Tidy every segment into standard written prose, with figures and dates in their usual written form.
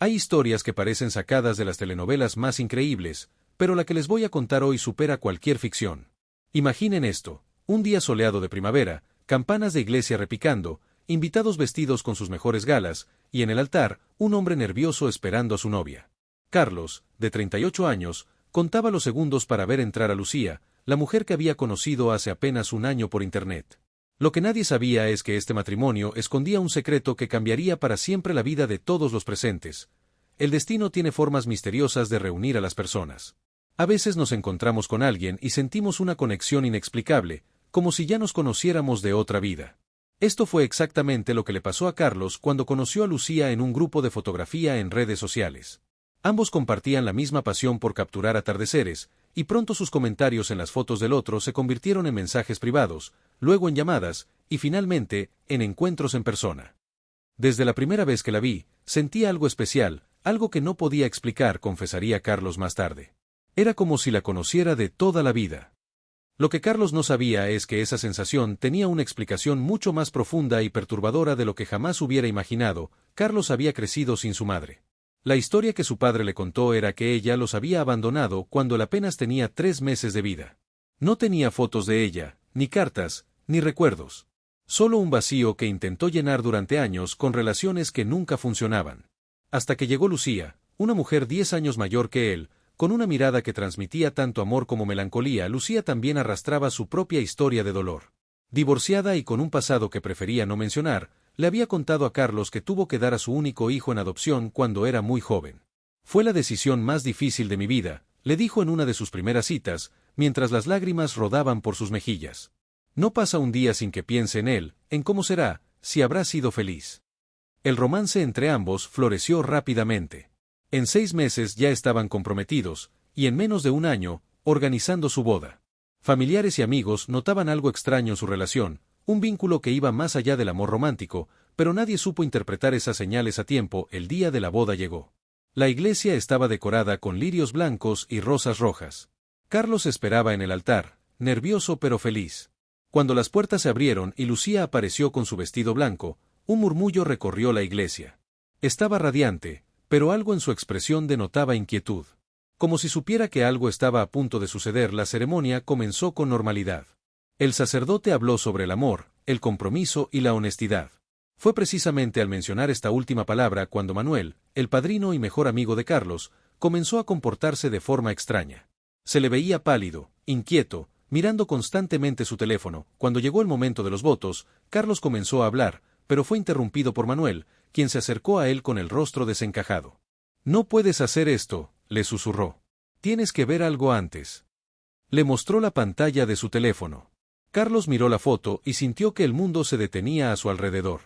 Hay historias que parecen sacadas de las telenovelas más increíbles, pero la que les voy a contar hoy supera cualquier ficción. Imaginen esto, un día soleado de primavera, campanas de iglesia repicando, invitados vestidos con sus mejores galas, y en el altar, un hombre nervioso esperando a su novia. Carlos, de 38 años, contaba los segundos para ver entrar a Lucía, la mujer que había conocido hace apenas un año por internet. Lo que nadie sabía es que este matrimonio escondía un secreto que cambiaría para siempre la vida de todos los presentes. El destino tiene formas misteriosas de reunir a las personas. A veces nos encontramos con alguien y sentimos una conexión inexplicable, como si ya nos conociéramos de otra vida. Esto fue exactamente lo que le pasó a Carlos cuando conoció a Lucía en un grupo de fotografía en redes sociales. Ambos compartían la misma pasión por capturar atardeceres, y pronto sus comentarios en las fotos del otro se convirtieron en mensajes privados, luego en llamadas, y finalmente, en encuentros en persona. Desde la primera vez que la vi, sentí algo especial, algo que no podía explicar, confesaría Carlos más tarde. Era como si la conociera de toda la vida. Lo que Carlos no sabía es que esa sensación tenía una explicación mucho más profunda y perturbadora de lo que jamás hubiera imaginado. Carlos había crecido sin su madre. La historia que su padre le contó era que ella los había abandonado cuando él apenas tenía 3 meses de vida. No tenía fotos de ella, ni cartas, ni recuerdos. Solo un vacío que intentó llenar durante años con relaciones que nunca funcionaban. Hasta que llegó Lucía, una mujer 10 años mayor que él, con una mirada que transmitía tanto amor como melancolía. Lucía también arrastraba su propia historia de dolor. Divorciada y con un pasado que prefería no mencionar, le había contado a Carlos que tuvo que dar a su único hijo en adopción cuando era muy joven. Fue la decisión más difícil de mi vida, le dijo en una de sus primeras citas, mientras las lágrimas rodaban por sus mejillas. No pasa un día sin que piense en él, en cómo será, si habrá sido feliz. El romance entre ambos floreció rápidamente. En 6 meses ya estaban comprometidos, y en menos de un año, organizando su boda. Familiares y amigos notaban algo extraño en su relación, un vínculo que iba más allá del amor romántico, pero nadie supo interpretar esas señales a tiempo. El día de la boda llegó. La iglesia estaba decorada con lirios blancos y rosas rojas. Carlos esperaba en el altar, nervioso pero feliz. Cuando las puertas se abrieron y Lucía apareció con su vestido blanco, un murmullo recorrió la iglesia. Estaba radiante, pero algo en su expresión denotaba inquietud. Como si supiera que algo estaba a punto de suceder, la ceremonia comenzó con normalidad. El sacerdote habló sobre el amor, el compromiso y la honestidad. Fue precisamente al mencionar esta última palabra cuando Manuel, el padrino y mejor amigo de Carlos, comenzó a comportarse de forma extraña. Se le veía pálido, inquieto, mirando constantemente su teléfono. Cuando llegó el momento de los votos, Carlos comenzó a hablar, pero fue interrumpido por Manuel, quien se acercó a él con el rostro desencajado. «No puedes hacer esto», le susurró. «Tienes que ver algo antes». Le mostró la pantalla de su teléfono. Carlos miró la foto y sintió que el mundo se detenía a su alrededor.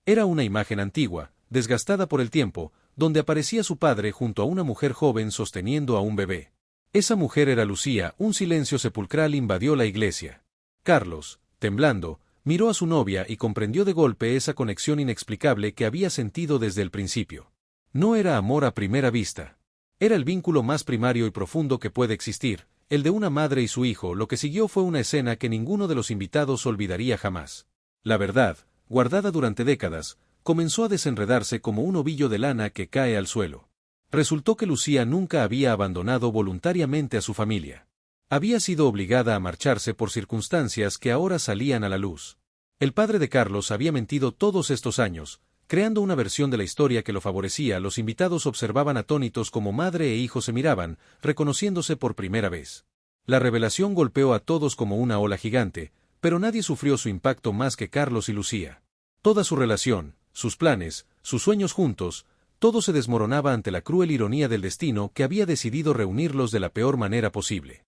Era una imagen antigua, desgastada por el tiempo, donde aparecía su padre junto a una mujer joven sosteniendo a un bebé. Esa mujer era Lucía. Un silencio sepulcral invadió la iglesia. Carlos, temblando, miró a su novia y comprendió de golpe esa conexión inexplicable que había sentido desde el principio. No era amor a primera vista. Era el vínculo más primario y profundo que puede existir, el de una madre y su hijo. Lo que siguió fue una escena que ninguno de los invitados olvidaría jamás. La verdad, guardada durante décadas, comenzó a desenredarse como un ovillo de lana que cae al suelo. Resultó que Lucía nunca había abandonado voluntariamente a su familia. Había sido obligada a marcharse por circunstancias que ahora salían a la luz. El padre de Carlos había mentido todos estos años, creando una versión de la historia que lo favorecía. Los invitados observaban atónitos como madre e hijo se miraban, reconociéndose por primera vez. La revelación golpeó a todos como una ola gigante, pero nadie sufrió su impacto más que Carlos y Lucía. Toda su relación, sus planes, sus sueños juntos, todo se desmoronaba ante la cruel ironía del destino que había decidido reunirlos de la peor manera posible.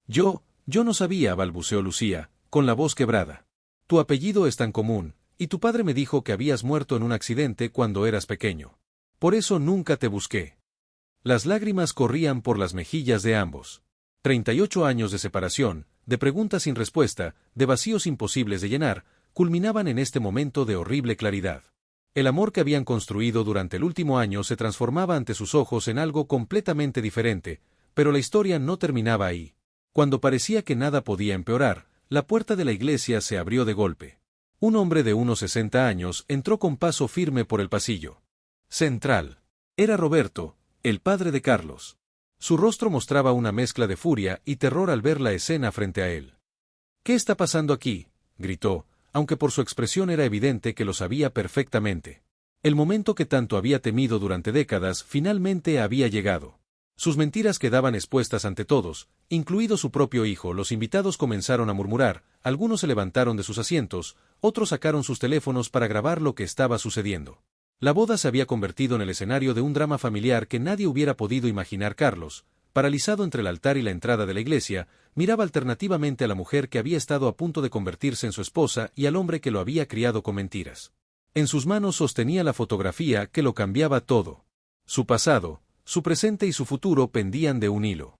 Yo no sabía, balbuceó Lucía, con la voz quebrada. Tu apellido es tan común, y tu padre me dijo que habías muerto en un accidente cuando eras pequeño. Por eso nunca te busqué. Las lágrimas corrían por las mejillas de ambos. 38 años de separación, de preguntas sin respuesta, de vacíos imposibles de llenar, culminaban en este momento de horrible claridad. El amor que habían construido durante el último año se transformaba ante sus ojos en algo completamente diferente, pero la historia no terminaba ahí. Cuando parecía que nada podía empeorar, la puerta de la iglesia se abrió de golpe. Un hombre de unos 60 años entró con paso firme por el pasillo central. Era Roberto, el padre de Carlos. Su rostro mostraba una mezcla de furia y terror al ver la escena frente a él. «¿Qué está pasando aquí?», gritó, aunque por su expresión era evidente que lo sabía perfectamente. El momento que tanto había temido durante décadas finalmente había llegado. Sus mentiras quedaban expuestas ante todos, incluido su propio hijo. Los invitados comenzaron a murmurar, algunos se levantaron de sus asientos, otros sacaron sus teléfonos para grabar lo que estaba sucediendo. La boda se había convertido en el escenario de un drama familiar que nadie hubiera podido imaginar. Carlos, paralizado entre el altar y la entrada de la iglesia, miraba alternativamente a la mujer que había estado a punto de convertirse en su esposa y al hombre que lo había criado con mentiras. En sus manos sostenía la fotografía que lo cambiaba todo. Su pasado, su presente y su futuro pendían de un hilo.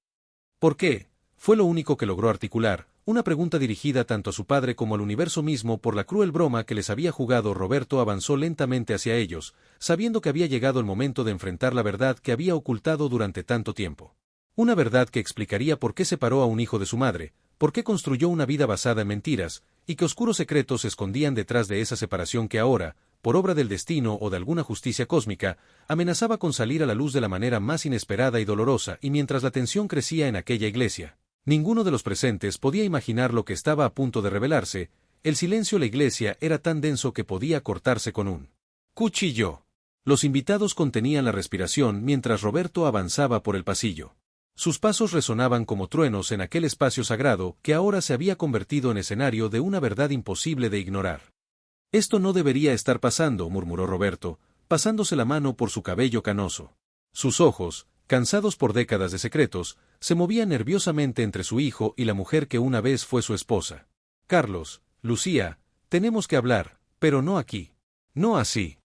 ¿Por qué? Fue lo único que logró articular, una pregunta dirigida tanto a su padre como al universo mismo por la cruel broma que les había jugado. Roberto avanzó lentamente hacia ellos, sabiendo que había llegado el momento de enfrentar la verdad que había ocultado durante tanto tiempo. Una verdad que explicaría por qué separó a un hijo de su madre, por qué construyó una vida basada en mentiras, y qué oscuros secretos se escondían detrás de esa separación que ahora, por obra del destino o de alguna justicia cósmica, amenazaba con salir a la luz de la manera más inesperada y dolorosa. Y mientras la tensión crecía en aquella iglesia, ninguno de los presentes podía imaginar lo que estaba a punto de revelarse. El silencio de la iglesia era tan denso que podía cortarse con un cuchillo. Los invitados contenían la respiración mientras Roberto avanzaba por el pasillo. Sus pasos resonaban como truenos en aquel espacio sagrado que ahora se había convertido en escenario de una verdad imposible de ignorar. «Esto no debería estar pasando», murmuró Roberto, pasándose la mano por su cabello canoso. Sus ojos, cansados por décadas de secretos, se movían nerviosamente entre su hijo y la mujer que una vez fue su esposa. «Carlos, Lucía, tenemos que hablar, pero no aquí. No así».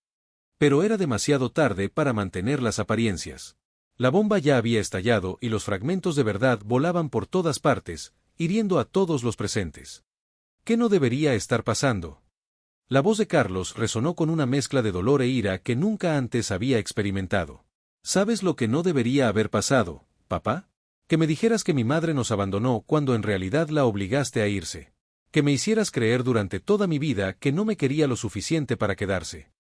Pero era demasiado tarde para mantener las apariencias. La bomba ya había estallado y los fragmentos de verdad volaban por todas partes, hiriendo a todos los presentes. ¿Qué no debería estar pasando? La voz de Carlos resonó con una mezcla de dolor e ira que nunca antes había experimentado. «¿Sabes lo que no debería haber pasado, papá? Que me dijeras que mi madre nos abandonó cuando en realidad la obligaste a irse. Que me hicieras creer durante toda mi vida que no me quería lo suficiente para quedarse».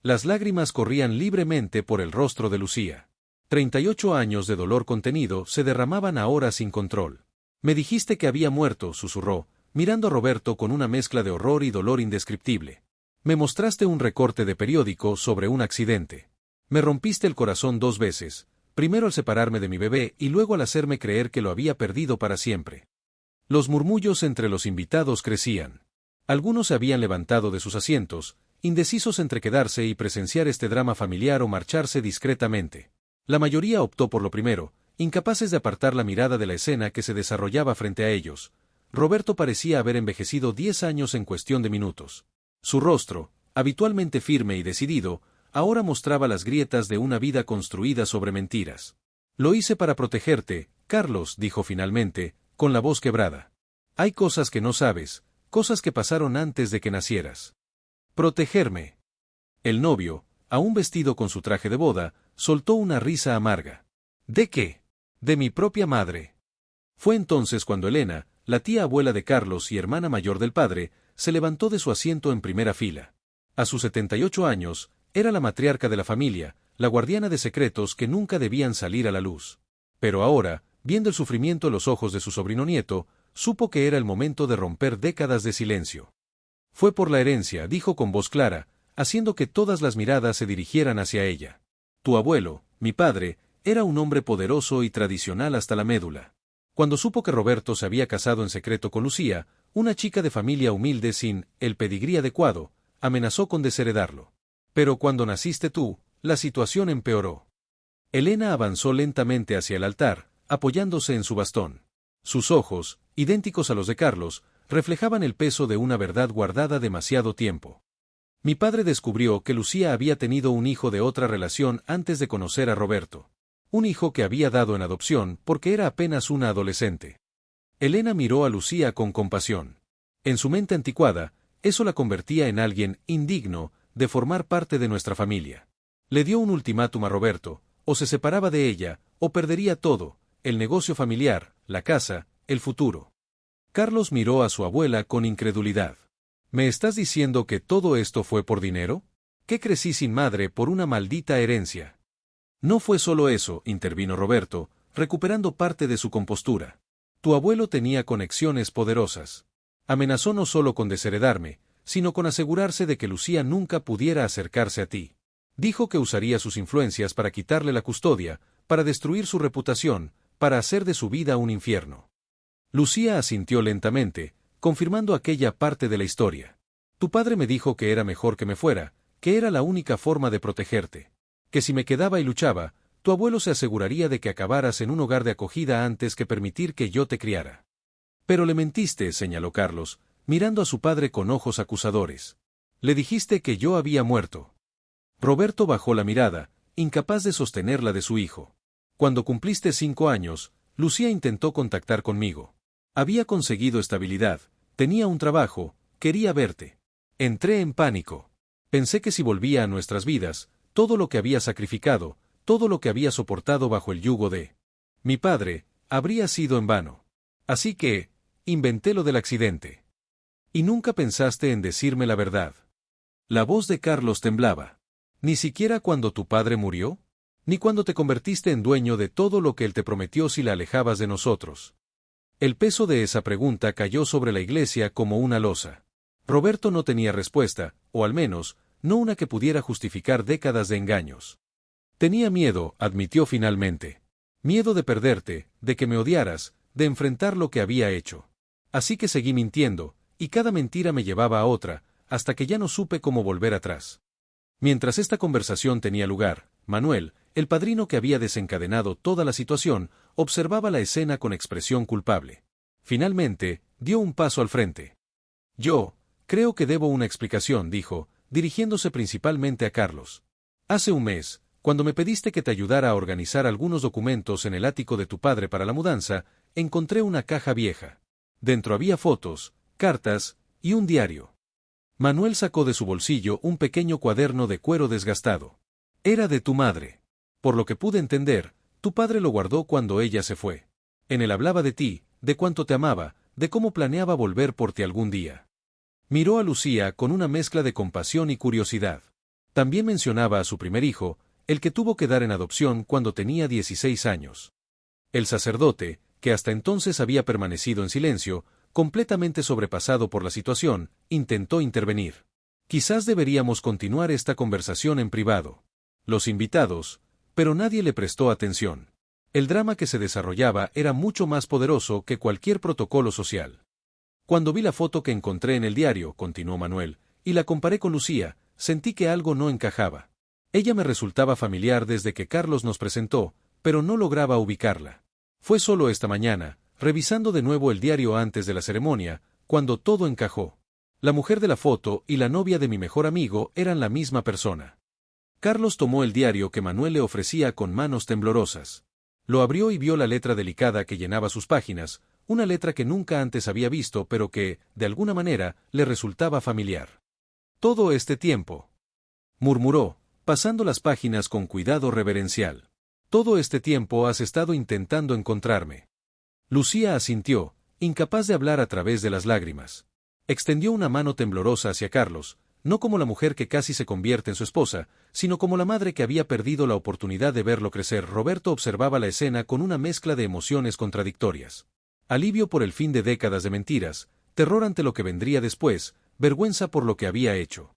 Las lágrimas corrían libremente por el rostro de Lucía. 38 años de dolor contenido se derramaban ahora sin control. «Me dijiste que había muerto», susurró, mirando a Roberto con una mezcla de horror y dolor indescriptible. «Me mostraste un recorte de periódico sobre un accidente. Me rompiste el corazón 2 veces, primero al separarme de mi bebé y luego al hacerme creer que lo había perdido para siempre». Los murmullos entre los invitados crecían. Algunos se habían levantado de sus asientos, indecisos entre quedarse y presenciar este drama familiar o marcharse discretamente. La mayoría optó por lo primero, incapaces de apartar la mirada de la escena que se desarrollaba frente a ellos. Roberto parecía haber envejecido 10 años en cuestión de minutos. Su rostro, habitualmente firme y decidido, ahora mostraba las grietas de una vida construida sobre mentiras. «Lo hice para protegerte, Carlos», dijo finalmente, con la voz quebrada. «Hay cosas que no sabes, cosas que pasaron antes de que nacieras». «¿Protegerme?». El novio, aún vestido con su traje de boda, soltó una risa amarga. «¿De qué?». «De mi propia madre». Fue entonces cuando Elena, la tía abuela de Carlos y hermana mayor del padre, se levantó de su asiento en primera fila. A sus 78 años, era la matriarca de la familia, la guardiana de secretos que nunca debían salir a la luz. Pero ahora, viendo el sufrimiento en los ojos de su sobrino nieto, supo que era el momento de romper décadas de silencio. «Fue por la herencia», dijo con voz clara, haciendo que todas las miradas se dirigieran hacia ella. «Tu abuelo, mi padre, era un hombre poderoso y tradicional hasta la médula. Cuando supo que Roberto se había casado en secreto con Lucía, una chica de familia humilde sin el pedigrí adecuado, amenazó con desheredarlo. Pero cuando naciste tú, la situación empeoró». Elena avanzó lentamente hacia el altar, apoyándose en su bastón. Sus ojos, idénticos a los de Carlos, reflejaban el peso de una verdad guardada demasiado tiempo. «Mi padre descubrió que Lucía había tenido un hijo de otra relación antes de conocer a Roberto. Un hijo que había dado en adopción porque era apenas una adolescente». Elena miró a Lucía con compasión. En su mente anticuada, eso la convertía en alguien indigno de formar parte de nuestra familia. Le dio un ultimátum a Roberto: o se separaba de ella, o perdería todo, el negocio familiar, la casa, el futuro. Carlos miró a su abuela con incredulidad. «¿Me estás diciendo que todo esto fue por dinero? ¿Que crecí sin madre por una maldita herencia?». No fue solo eso, intervino Roberto, recuperando parte de su compostura. Tu abuelo tenía conexiones poderosas. Amenazó no solo con desheredarme, sino con asegurarse de que Lucía nunca pudiera acercarse a ti. Dijo que usaría sus influencias para quitarle la custodia, para destruir su reputación, para hacer de su vida un infierno. Lucía asintió lentamente, confirmando aquella parte de la historia. Tu padre me dijo que era mejor que me fuera, que era la única forma de protegerte. Que si me quedaba y luchaba, tu abuelo se aseguraría de que acabaras en un hogar de acogida antes que permitir que yo te criara. Pero le mentiste, señaló Carlos, mirando a su padre con ojos acusadores. Le dijiste que yo había muerto. Roberto bajó la mirada, incapaz de sostener la de su hijo. Cuando cumpliste 5 años, Lucía intentó contactar conmigo. Había conseguido estabilidad, tenía un trabajo, quería verte. Entré en pánico. Pensé que si volvía a nuestras vidas, todo lo que había sacrificado, todo lo que había soportado bajo el yugo de mi padre, habría sido en vano. Así que, inventé lo del accidente. Y nunca pensaste en decirme la verdad. La voz de Carlos temblaba. ¿Ni siquiera cuando tu padre murió? ¿Ni cuando te convertiste en dueño de todo lo que él te prometió si la alejabas de nosotros? El peso de esa pregunta cayó sobre la iglesia como una losa. Roberto no tenía respuesta, o al menos, no una que pudiera justificar décadas de engaños. Tenía miedo, admitió finalmente. Miedo de perderte, de que me odiaras, de enfrentar lo que había hecho. Así que seguí mintiendo, y cada mentira me llevaba a otra, hasta que ya no supe cómo volver atrás. Mientras esta conversación tenía lugar, Manuel, el padrino que había desencadenado toda la situación, observaba la escena con expresión culpable. Finalmente, dio un paso al frente. Yo, creo que debo una explicación, dijo, dirigiéndose principalmente a Carlos. Hace un mes, cuando me pediste que te ayudara a organizar algunos documentos en el ático de tu padre para la mudanza, encontré una caja vieja. Dentro había fotos, cartas y un diario. Manuel sacó de su bolsillo un pequeño cuaderno de cuero desgastado. Era de tu madre. Por lo que pude entender, tu padre lo guardó cuando ella se fue. En él hablaba de ti, de cuánto te amaba, de cómo planeaba volver por ti algún día. Miró a Lucía con una mezcla de compasión y curiosidad. También mencionaba a su primer hijo, el que tuvo que dar en adopción cuando tenía 16 años. El sacerdote, que hasta entonces había permanecido en silencio, completamente sobrepasado por la situación, intentó intervenir. Quizás deberíamos continuar esta conversación en privado. Los invitados, pero nadie le prestó atención. El drama que se desarrollaba era mucho más poderoso que cualquier protocolo social. Cuando vi la foto que encontré en el diario, continuó Manuel, y la comparé con Lucía, sentí que algo no encajaba. Ella me resultaba familiar desde que Carlos nos presentó, pero no lograba ubicarla. Fue solo esta mañana, revisando de nuevo el diario antes de la ceremonia, cuando todo encajó. La mujer de la foto y la novia de mi mejor amigo eran la misma persona. Carlos tomó el diario que Manuel le ofrecía con manos temblorosas. Lo abrió y vio la letra delicada que llenaba sus páginas, una letra que nunca antes había visto pero que, de alguna manera, le resultaba familiar. Todo este tiempo, murmuró, pasando las páginas con cuidado reverencial. Todo este tiempo has estado intentando encontrarme. Lucía asintió, incapaz de hablar a través de las lágrimas. Extendió una mano temblorosa hacia Carlos, no como la mujer que casi se convierte en su esposa, sino como la madre que había perdido la oportunidad de verlo crecer. Roberto observaba la escena con una mezcla de emociones contradictorias. Alivio por el fin de décadas de mentiras, terror ante lo que vendría después, vergüenza por lo que había hecho.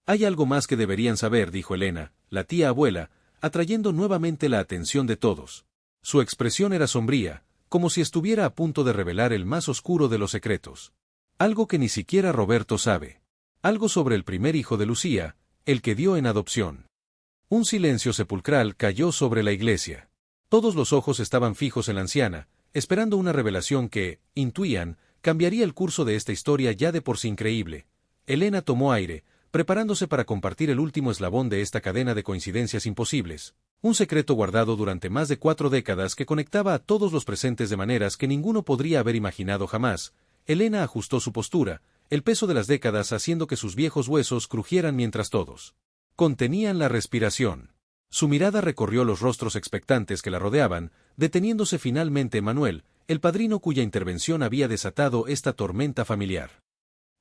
Hay algo más que deberían saber, dijo Elena, la tía abuela, atrayendo nuevamente la atención de todos. Su expresión era sombría, como si estuviera a punto de revelar el más oscuro de los secretos. Algo que ni siquiera Roberto sabe. Algo sobre el primer hijo de Lucía, el que dio en adopción. Un silencio sepulcral cayó sobre la iglesia. Todos los ojos estaban fijos en la anciana, esperando una revelación que, intuían, cambiaría el curso de esta historia ya de por sí increíble. Elena tomó aire, preparándose para compartir el último eslabón de esta cadena de coincidencias imposibles. Un secreto guardado durante más de 4 décadas que conectaba a todos los presentes de maneras que ninguno podría haber imaginado jamás. Elena ajustó su postura, el peso de las décadas haciendo que sus viejos huesos crujieran mientras todos contenían la respiración. Su mirada recorrió los rostros expectantes que la rodeaban, deteniéndose finalmente en Manuel, el padrino cuya intervención había desatado esta tormenta familiar.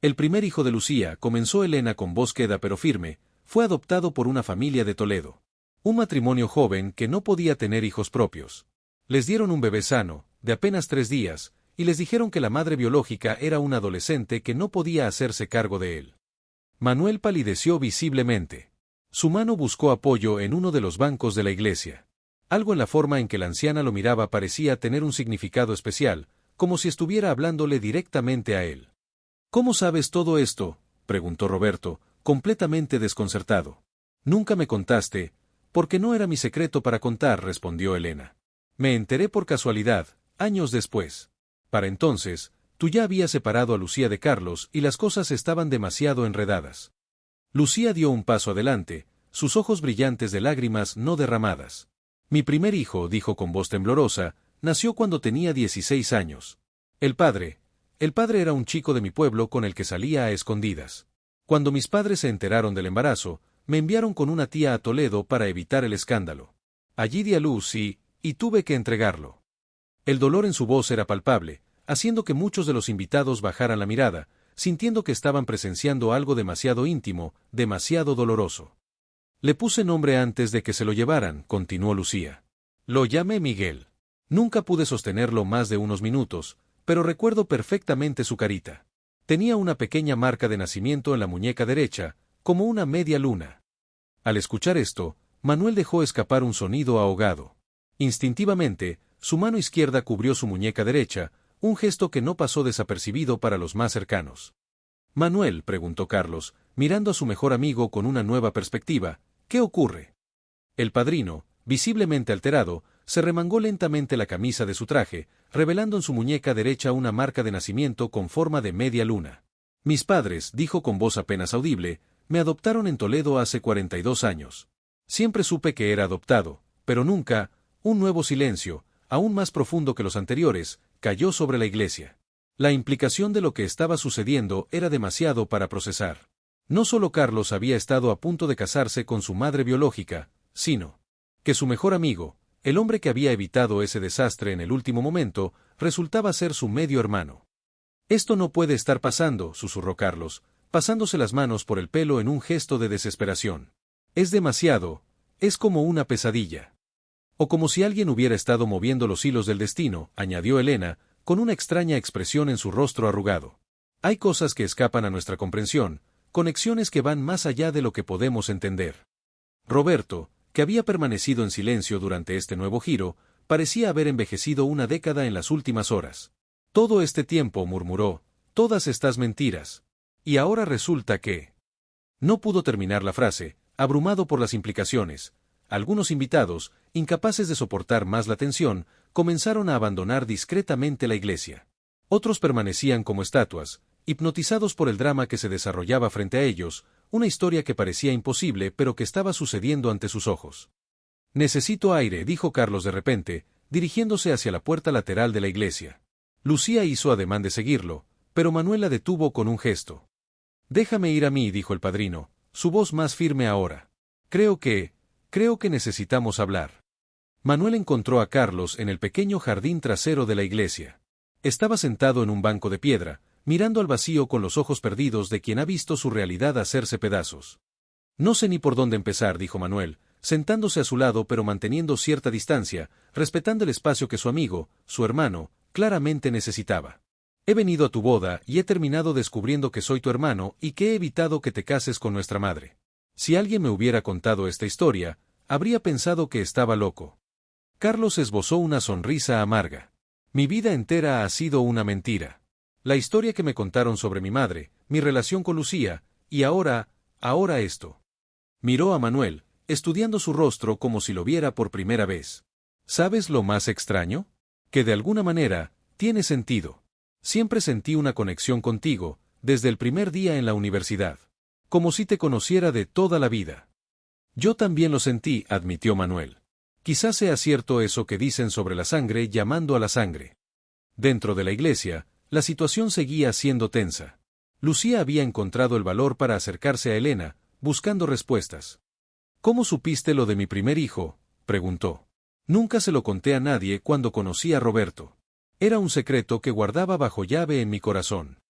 El primer hijo de Lucía, comenzó Elena con voz queda pero firme, fue adoptado por una familia de Toledo. Un matrimonio joven que no podía tener hijos propios. Les dieron un bebé sano, de apenas 3 días, y les dijeron que la madre biológica era un adolescente que no podía hacerse cargo de él. Manuel palideció visiblemente. Su mano buscó apoyo en uno de los bancos de la iglesia. Algo en la forma en que la anciana lo miraba parecía tener un significado especial, como si estuviera hablándole directamente a él. ¿Cómo sabes todo esto?, preguntó Roberto, completamente desconcertado. Nunca me contaste, porque no era mi secreto para contar, respondió Elena. Me enteré por casualidad, años después. Para entonces, tú ya habías separado a Lucía de Carlos y las cosas estaban demasiado enredadas. Lucía dio un paso adelante, sus ojos brillantes de lágrimas no derramadas. Mi primer hijo, dijo con voz temblorosa, nació cuando tenía 16 años. El padre era un chico de mi pueblo con el que salía a escondidas. Cuando mis padres se enteraron del embarazo, me enviaron con una tía a Toledo para evitar el escándalo. Allí di a luz y tuve que entregarlo. El dolor en su voz era palpable, haciendo que muchos de los invitados bajaran la mirada, sintiendo que estaban presenciando algo demasiado íntimo, demasiado doloroso. Le puse nombre antes de que se lo llevaran, continuó Lucía. Lo llamé Miguel. Nunca pude sostenerlo más de unos minutos, pero recuerdo perfectamente su carita. Tenía una pequeña marca de nacimiento en la muñeca derecha, como una media luna. Al escuchar esto, Manuel dejó escapar un sonido ahogado. Instintivamente, su mano izquierda cubrió su muñeca derecha, un gesto que no pasó desapercibido para los más cercanos. Manuel, preguntó Carlos, mirando a su mejor amigo con una nueva perspectiva, ¿qué ocurre? El padrino, visiblemente alterado, se remangó lentamente la camisa de su traje, revelando en su muñeca derecha una marca de nacimiento con forma de media luna. Mis padres, dijo con voz apenas audible, me adoptaron en Toledo hace 42 años. Siempre supe que era adoptado, pero nunca, un nuevo silencio, aún más profundo que los anteriores, cayó sobre la iglesia. La implicación de lo que estaba sucediendo era demasiado para procesar. No solo Carlos había estado a punto de casarse con su madre biológica, sino que su mejor amigo, el hombre que había evitado ese desastre en el último momento, resultaba ser su medio hermano. Esto no puede estar pasando, susurró Carlos, pasándose las manos por el pelo en un gesto de desesperación. Es demasiado, es como una pesadilla. O como si alguien hubiera estado moviendo los hilos del destino, añadió Elena, con una extraña expresión en su rostro arrugado. Hay cosas que escapan a nuestra comprensión, conexiones que van más allá de lo que podemos entender. Roberto, que había permanecido en silencio durante este nuevo giro, parecía haber envejecido una década en las últimas horas. Todo este tiempo, murmuró, todas estas mentiras. Y ahora resulta que... No pudo terminar la frase, abrumado por las implicaciones. Algunos invitados, incapaces de soportar más la tensión, comenzaron a abandonar discretamente la iglesia. Otros permanecían como estatuas, hipnotizados por el drama que se desarrollaba frente a ellos, una historia que parecía imposible pero que estaba sucediendo ante sus ojos. Necesito aire, dijo Carlos de repente, dirigiéndose hacia la puerta lateral de la iglesia. Lucía hizo ademán de seguirlo, pero Manuel la detuvo con un gesto. Déjame ir a mí, dijo el padrino, su voz más firme ahora. Creo que necesitamos hablar. Manuel encontró a Carlos en el pequeño jardín trasero de la iglesia. Estaba sentado en un banco de piedra, mirando al vacío con los ojos perdidos de quien ha visto su realidad hacerse pedazos. No sé ni por dónde empezar, dijo Manuel, sentándose a su lado pero manteniendo cierta distancia, respetando el espacio que su amigo, su hermano, claramente necesitaba. He venido a tu boda y he terminado descubriendo que soy tu hermano y que he evitado que te cases con nuestra madre. Si alguien me hubiera contado esta historia, habría pensado que estaba loco. Carlos esbozó una sonrisa amarga. Mi vida entera ha sido una mentira. La historia que me contaron sobre mi madre, mi relación con Lucía, y ahora esto. Miró a Manuel, estudiando su rostro como si lo viera por primera vez. ¿Sabes lo más extraño? Que de alguna manera, tiene sentido. Siempre sentí una conexión contigo, desde el primer día en la universidad. Como si te conociera de toda la vida. Yo también lo sentí, admitió Manuel. Quizás sea cierto eso que dicen sobre la sangre llamando a la sangre. Dentro de la iglesia, la situación seguía siendo tensa. Lucía había encontrado el valor para acercarse a Elena, buscando respuestas. ¿Cómo supiste lo de mi primer hijo?, preguntó. Nunca se lo conté a nadie cuando conocí a Roberto. Era un secreto que guardaba bajo llave en mi corazón.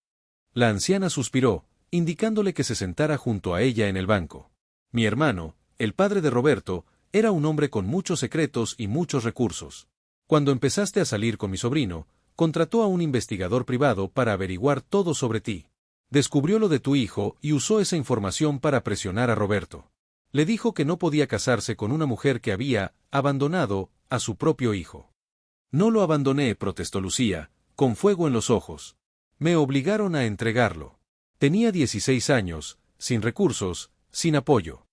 La anciana suspiró, indicándole que se sentara junto a ella en el banco. Mi hermano, el padre de Roberto, era un hombre con muchos secretos y muchos recursos. Cuando empezaste a salir con mi sobrino, contrató a un investigador privado para averiguar todo sobre ti. Descubrió lo de tu hijo y usó esa información para presionar a Roberto. Le dijo que no podía casarse con una mujer que había abandonado a su propio hijo. No lo abandoné, protestó Lucía, con fuego en los ojos. Me obligaron a entregarlo. Tenía 16 años, sin recursos, sin apoyo.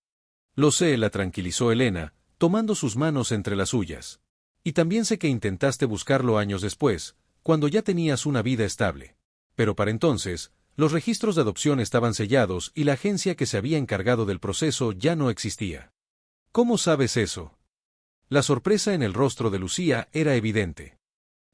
Lo sé, la tranquilizó Elena, tomando sus manos entre las suyas. Y también sé que intentaste buscarlo años después, cuando ya tenías una vida estable. Pero para entonces, los registros de adopción estaban sellados y la agencia que se había encargado del proceso ya no existía. ¿Cómo sabes eso? La sorpresa en el rostro de Lucía era evidente.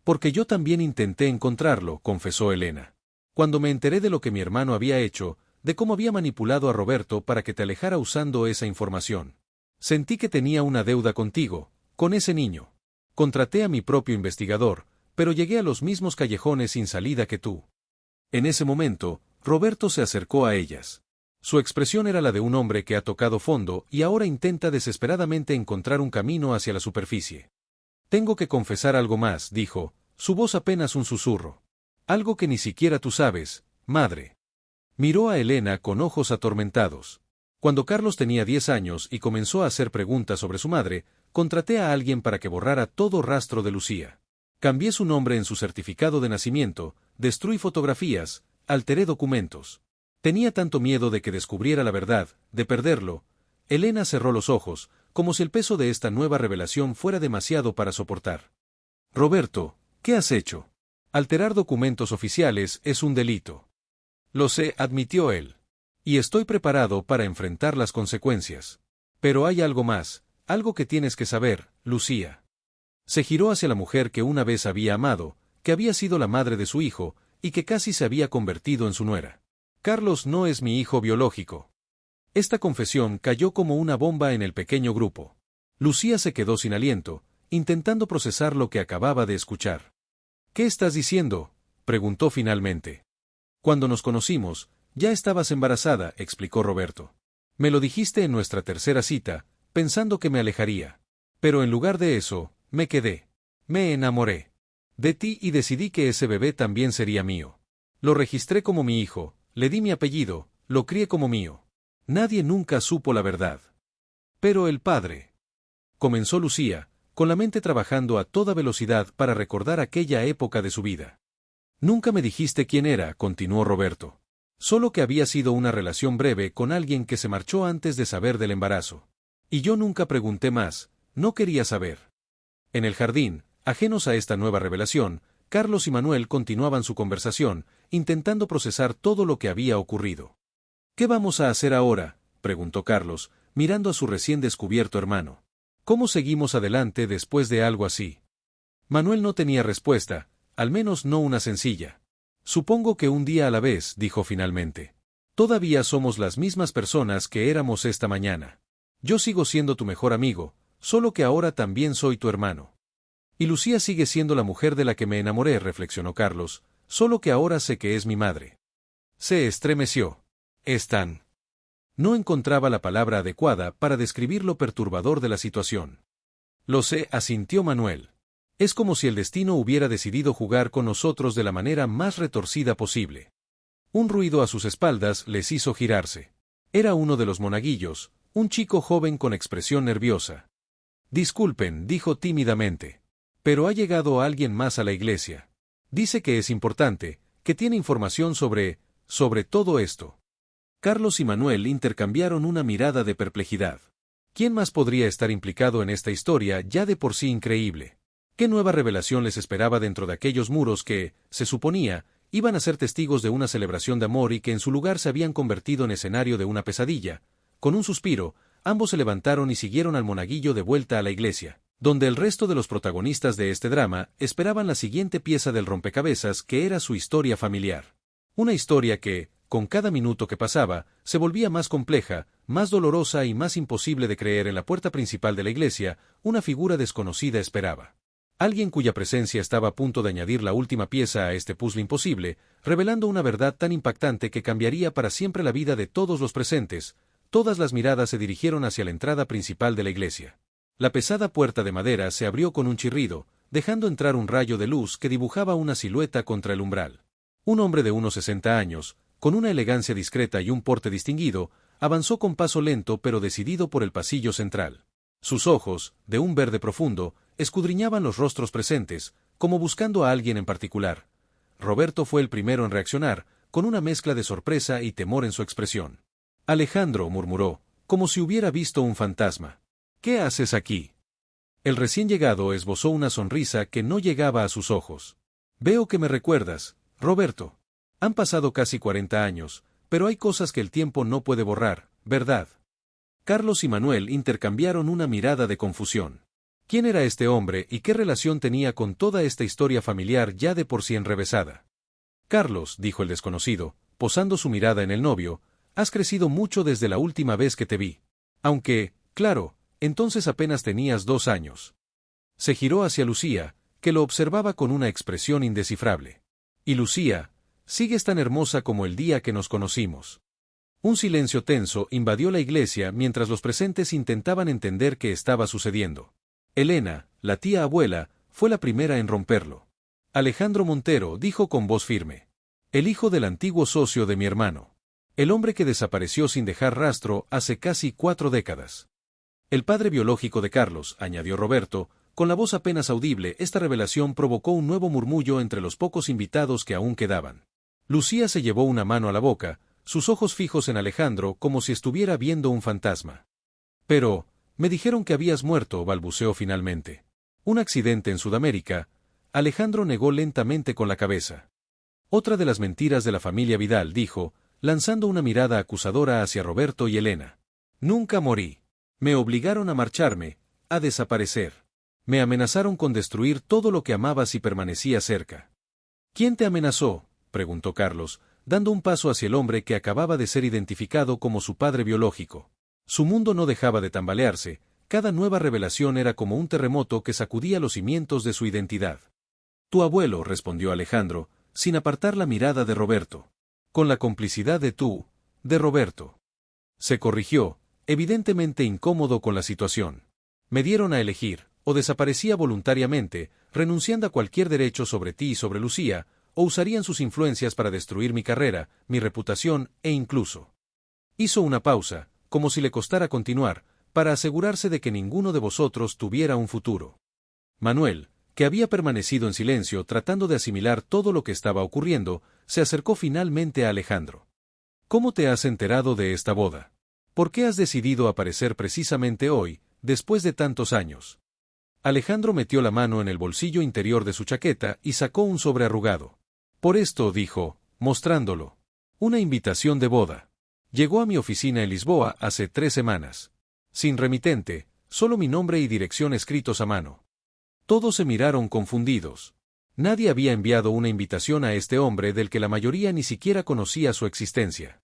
Porque yo también intenté encontrarlo, confesó Elena. Cuando me enteré de lo que mi hermano había hecho, de cómo había manipulado a Roberto para que te alejara usando esa información. Sentí que tenía una deuda contigo, con ese niño. Contraté a mi propio investigador, pero llegué a los mismos callejones sin salida que tú. En ese momento, Roberto se acercó a ellas. Su expresión era la de un hombre que ha tocado fondo y ahora intenta desesperadamente encontrar un camino hacia la superficie. Tengo que confesar algo más, dijo, su voz apenas un susurro. Algo que ni siquiera tú sabes, madre. Miró a Elena con ojos atormentados. Cuando Carlos tenía 10 años y comenzó a hacer preguntas sobre su madre, contraté a alguien para que borrara todo rastro de Lucía. Cambié su nombre en su certificado de nacimiento, destruí fotografías, alteré documentos. Tenía tanto miedo de que descubriera la verdad, de perderlo. Elena cerró los ojos, como si el peso de esta nueva revelación fuera demasiado para soportar. Roberto, ¿qué has hecho? Alterar documentos oficiales es un delito. Lo sé, admitió él. Y estoy preparado para enfrentar las consecuencias. Pero hay algo más, algo que tienes que saber, Lucía. Se giró hacia la mujer que una vez había amado, que había sido la madre de su hijo, y que casi se había convertido en su nuera. Carlos no es mi hijo biológico. Esta confesión cayó como una bomba en el pequeño grupo. Lucía se quedó sin aliento, intentando procesar lo que acababa de escuchar. ¿Qué estás diciendo?, preguntó finalmente. Cuando nos conocimos, ya estabas embarazada, explicó Roberto. Me lo dijiste en nuestra tercera cita, pensando que me alejaría. Pero en lugar de eso, me quedé. Me enamoré de ti y decidí que ese bebé también sería mío. Lo registré como mi hijo, le di mi apellido, lo crié como mío. Nadie nunca supo la verdad. Pero el padre. Comenzó Lucía, con la mente trabajando a toda velocidad para recordar aquella época de su vida. Nunca me dijiste quién era, continuó Roberto. Solo que había sido una relación breve con alguien que se marchó antes de saber del embarazo. Y yo nunca pregunté más, no quería saber. En el jardín, ajenos a esta nueva revelación, Carlos y Manuel continuaban su conversación, intentando procesar todo lo que había ocurrido. ¿Qué vamos a hacer ahora?, preguntó Carlos, mirando a su recién descubierto hermano. ¿Cómo seguimos adelante después de algo así? Manuel no tenía respuesta, al menos no una sencilla. Supongo que un día a la vez, dijo finalmente. Todavía somos las mismas personas que éramos esta mañana. Yo sigo siendo tu mejor amigo, solo que ahora también soy tu hermano. Y Lucía sigue siendo la mujer de la que me enamoré, reflexionó Carlos, solo que ahora sé que es mi madre. Se estremeció. No encontraba la palabra adecuada para describir lo perturbador de la situación. Lo sé, asintió Manuel. Es como si el destino hubiera decidido jugar con nosotros de la manera más retorcida posible. Un ruido a sus espaldas les hizo girarse. Era uno de los monaguillos, un chico joven con expresión nerviosa. Disculpen, dijo tímidamente. Pero ha llegado alguien más a la iglesia. Dice que es importante, que tiene información sobre todo esto. Carlos y Manuel intercambiaron una mirada de perplejidad. ¿Quién más podría estar implicado en esta historia ya de por sí increíble? ¿Qué nueva revelación les esperaba dentro de aquellos muros que, se suponía, iban a ser testigos de una celebración de amor y que en su lugar se habían convertido en escenario de una pesadilla? Con un suspiro, ambos se levantaron y siguieron al monaguillo de vuelta a la iglesia, donde el resto de los protagonistas de este drama esperaban la siguiente pieza del rompecabezas que era su historia familiar. Una historia que, con cada minuto que pasaba, se volvía más compleja, más dolorosa y más imposible de creer. En la puerta principal de la iglesia, una figura desconocida esperaba. Alguien cuya presencia estaba a punto de añadir la última pieza a este puzzle imposible, revelando una verdad tan impactante que cambiaría para siempre la vida de todos los presentes. Todas las miradas se dirigieron hacia la entrada principal de la iglesia. La pesada puerta de madera se abrió con un chirrido, dejando entrar un rayo de luz que dibujaba una silueta contra el umbral. Un hombre de unos 60 años, con una elegancia discreta y un porte distinguido, avanzó con paso lento pero decidido por el pasillo central. Sus ojos, de un verde profundo, escudriñaban los rostros presentes, como buscando a alguien en particular. Roberto fue el primero en reaccionar, con una mezcla de sorpresa y temor en su expresión. Alejandro, murmuró, como si hubiera visto un fantasma. ¿Qué haces aquí? El recién llegado esbozó una sonrisa que no llegaba a sus ojos. Veo que me recuerdas, Roberto. Han pasado casi 40 años, pero hay cosas que el tiempo no puede borrar, ¿verdad? Carlos y Manuel intercambiaron una mirada de confusión. ¿Quién era este hombre y qué relación tenía con toda esta historia familiar ya de por sí enrevesada? Carlos, dijo el desconocido, posando su mirada en el novio, has crecido mucho desde la última vez que te vi. Aunque, claro, entonces apenas tenías 2 años. Se giró hacia Lucía, que lo observaba con una expresión indescifrable. Y Lucía, sigues tan hermosa como el día que nos conocimos. Un silencio tenso invadió la iglesia mientras los presentes intentaban entender qué estaba sucediendo. Elena, la tía abuela, fue la primera en romperlo. Alejandro Montero dijo con voz firme. El hijo del antiguo socio de mi hermano. El hombre que desapareció sin dejar rastro hace casi 4 décadas. El padre biológico de Carlos, añadió Roberto, con la voz apenas audible. Esta revelación provocó un nuevo murmullo entre los pocos invitados que aún quedaban. Lucía se llevó una mano a la boca, sus ojos fijos en Alejandro como si estuviera viendo un fantasma. Pero, me dijeron que habías muerto, balbuceó finalmente. Un accidente en Sudamérica. Alejandro negó lentamente con la cabeza. Otra de las mentiras de la familia Vidal, dijo, lanzando una mirada acusadora hacia Roberto y Elena. Nunca morí. Me obligaron a marcharme, a desaparecer. Me amenazaron con destruir todo lo que amaba si permanecía cerca. ¿Quién te amenazó?, preguntó Carlos, dando un paso hacia el hombre que acababa de ser identificado como su padre biológico. Su mundo no dejaba de tambalearse, cada nueva revelación era como un terremoto que sacudía los cimientos de su identidad. Tu abuelo, respondió Alejandro, sin apartar la mirada de Roberto. Con la complicidad de Roberto. Se corrigió, evidentemente incómodo con la situación. Me dieron a elegir, o desaparecía voluntariamente, renunciando a cualquier derecho sobre ti y sobre Lucía, o usarían sus influencias para destruir mi carrera, mi reputación, e incluso. Hizo una pausa, como si le costara continuar, para asegurarse de que ninguno de vosotros tuviera un futuro. Manuel, que había permanecido en silencio tratando de asimilar todo lo que estaba ocurriendo, se acercó finalmente a Alejandro. ¿Cómo te has enterado de esta boda? ¿Por qué has decidido aparecer precisamente hoy, después de tantos años? Alejandro metió la mano en el bolsillo interior de su chaqueta y sacó un sobre arrugado. Por esto, dijo, mostrándolo. Una invitación de boda. Llegó a mi oficina en Lisboa hace 3 semanas. Sin remitente, solo mi nombre y dirección escritos a mano. Todos se miraron confundidos. Nadie había enviado una invitación a este hombre del que la mayoría ni siquiera conocía su existencia.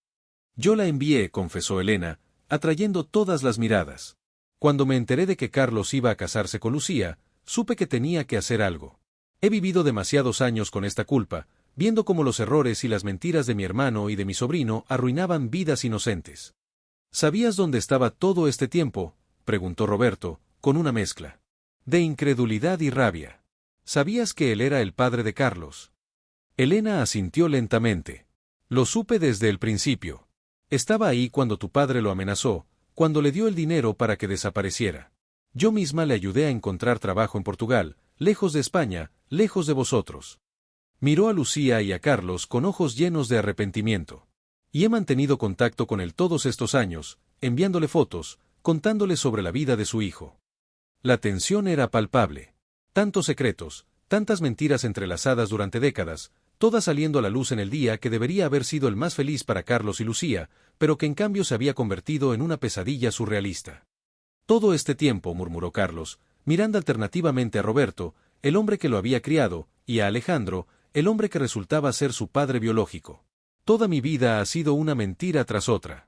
Yo la envié, confesó Elena, atrayendo todas las miradas. Cuando me enteré de que Carlos iba a casarse con Lucía, supe que tenía que hacer algo. He vivido demasiados años con esta culpa, viendo cómo los errores y las mentiras de mi hermano y de mi sobrino arruinaban vidas inocentes. ¿Sabías dónde estaba todo este tiempo?, preguntó Roberto, con una mezcla de incredulidad y rabia. ¿Sabías que él era el padre de Carlos? Elena asintió lentamente. Lo supe desde el principio. Estaba ahí cuando tu padre lo amenazó, cuando le dio el dinero para que desapareciera. Yo misma le ayudé a encontrar trabajo en Portugal, lejos de España, lejos de vosotros. Miró a Lucía y a Carlos con ojos llenos de arrepentimiento. Y he mantenido contacto con él todos estos años, enviándole fotos, contándole sobre la vida de su hijo. La tensión era palpable. Tantos secretos, tantas mentiras entrelazadas durante décadas, todas saliendo a la luz en el día que debería haber sido el más feliz para Carlos y Lucía, pero que en cambio se había convertido en una pesadilla surrealista. Todo este tiempo, murmuró Carlos, mirando alternativamente a Roberto, el hombre que lo había criado, y a Alejandro, el hombre que resultaba ser su padre biológico. Toda mi vida ha sido una mentira tras otra.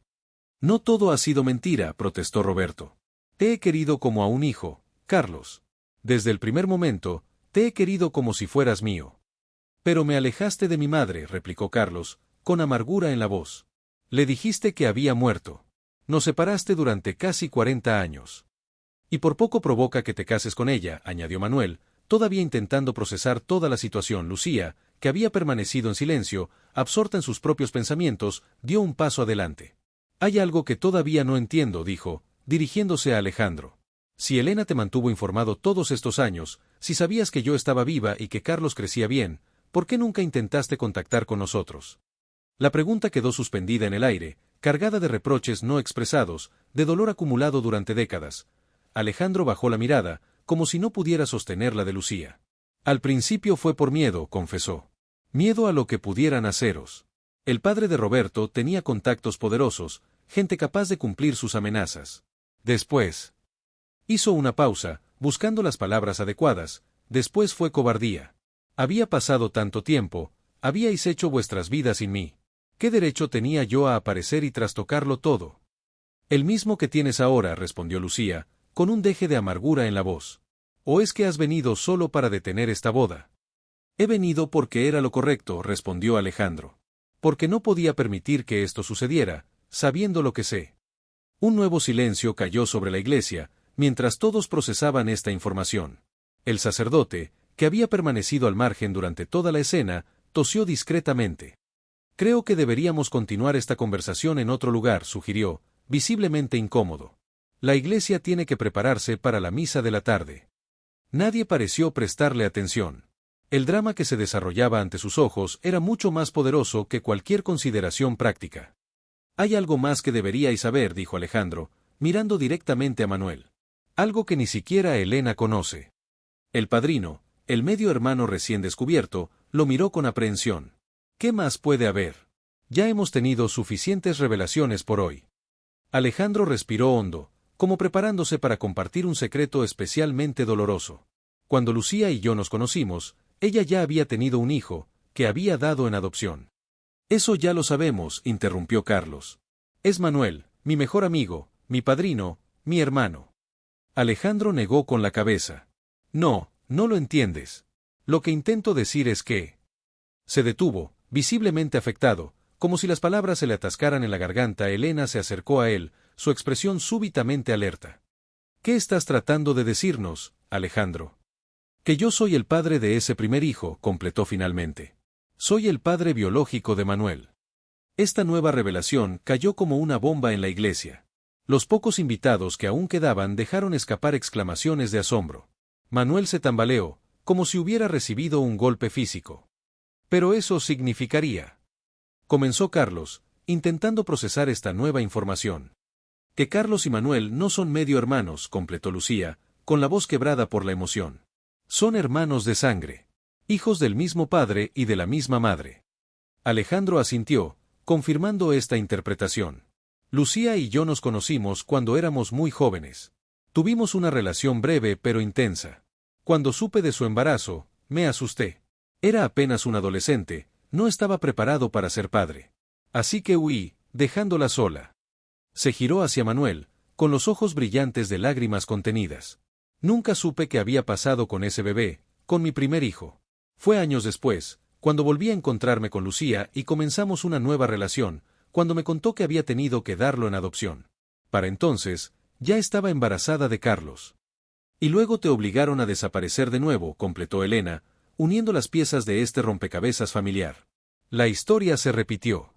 No todo ha sido mentira, protestó Roberto. Te he querido como a un hijo, Carlos. Desde el primer momento, te he querido como si fueras mío. Pero me alejaste de mi madre, replicó Carlos, con amargura en la voz. Le dijiste que había muerto. Nos separaste durante casi 40 años. Y por poco provoca que te cases con ella, añadió Manuel, todavía intentando procesar toda la situación. Lucía, que había permanecido en silencio, absorta en sus propios pensamientos, dio un paso adelante. Hay algo que todavía no entiendo, dijo, dirigiéndose a Alejandro. Si Elena te mantuvo informado todos estos años, si sabías que yo estaba viva y que Carlos crecía bien, ¿por qué nunca intentaste contactar con nosotros? La pregunta quedó suspendida en el aire, cargada de reproches no expresados, de dolor acumulado durante décadas. Alejandro bajó la mirada, como si no pudiera sostener la de Lucía. Al principio fue por miedo, confesó. Miedo a lo que pudieran haceros. El padre de Roberto tenía contactos poderosos, gente capaz de cumplir sus amenazas. Después. Hizo una pausa, buscando las palabras adecuadas. Después fue cobardía. Había pasado tanto tiempo, habíais hecho vuestras vidas sin mí. ¿Qué derecho tenía yo a aparecer y trastocarlo todo? El mismo que tienes ahora, respondió Lucía, con un deje de amargura en la voz. ¿O es que has venido solo para detener esta boda? He venido porque era lo correcto, respondió Alejandro. Porque no podía permitir que esto sucediera, sabiendo lo que sé. Un nuevo silencio cayó sobre la iglesia, mientras todos procesaban esta información. El sacerdote, que había permanecido al margen durante toda la escena, tosió discretamente. Creo que deberíamos continuar esta conversación en otro lugar, sugirió, visiblemente incómodo. La iglesia tiene que prepararse para la misa de la tarde. Nadie pareció prestarle atención. El drama que se desarrollaba ante sus ojos era mucho más poderoso que cualquier consideración práctica. Hay algo más que deberíais saber, dijo Alejandro, mirando directamente a Manuel. Algo que ni siquiera Elena conoce. El padrino, el medio hermano recién descubierto, lo miró con aprehensión. ¿Qué más puede haber? Ya hemos tenido suficientes revelaciones por hoy. Alejandro respiró hondo, como preparándose para compartir un secreto especialmente doloroso. Cuando Lucía y yo nos conocimos, ella ya había tenido un hijo, que había dado en adopción. Eso ya lo sabemos, interrumpió Carlos. Es Manuel, mi mejor amigo, mi padrino, mi hermano. Alejandro negó con la cabeza. No, no lo entiendes. Lo que intento decir es que... Se detuvo, visiblemente afectado, como si las palabras se le atascaran en la garganta. Elena se acercó a él, su expresión súbitamente alerta. ¿Qué estás tratando de decirnos, Alejandro? Que yo soy el padre de ese primer hijo, completó finalmente. Soy el padre biológico de Manuel. Esta nueva revelación cayó como una bomba en la iglesia. Los pocos invitados que aún quedaban dejaron escapar exclamaciones de asombro. Manuel se tambaleó, como si hubiera recibido un golpe físico. Pero eso significaría. Comenzó Carlos, intentando procesar esta nueva información. Que Carlos y Manuel no son medio hermanos, completó Lucía, con la voz quebrada por la emoción. Son hermanos de sangre. Hijos del mismo padre y de la misma madre. Alejandro asintió, confirmando esta interpretación. Lucía y yo nos conocimos cuando éramos muy jóvenes. Tuvimos una relación breve pero intensa. Cuando supe de su embarazo, me asusté. Era apenas un adolescente, no estaba preparado para ser padre. Así que huí, dejándola sola. Se giró hacia Manuel, con los ojos brillantes de lágrimas contenidas. Nunca supe qué había pasado con ese bebé, con mi primer hijo. Fue años después, cuando volví a encontrarme con Lucía y comenzamos una nueva relación, cuando me contó que había tenido que darlo en adopción. Para entonces, ya estaba embarazada de Carlos. Y luego te obligaron a desaparecer de nuevo, completó Elena, uniendo las piezas de este rompecabezas familiar. La historia se repitió.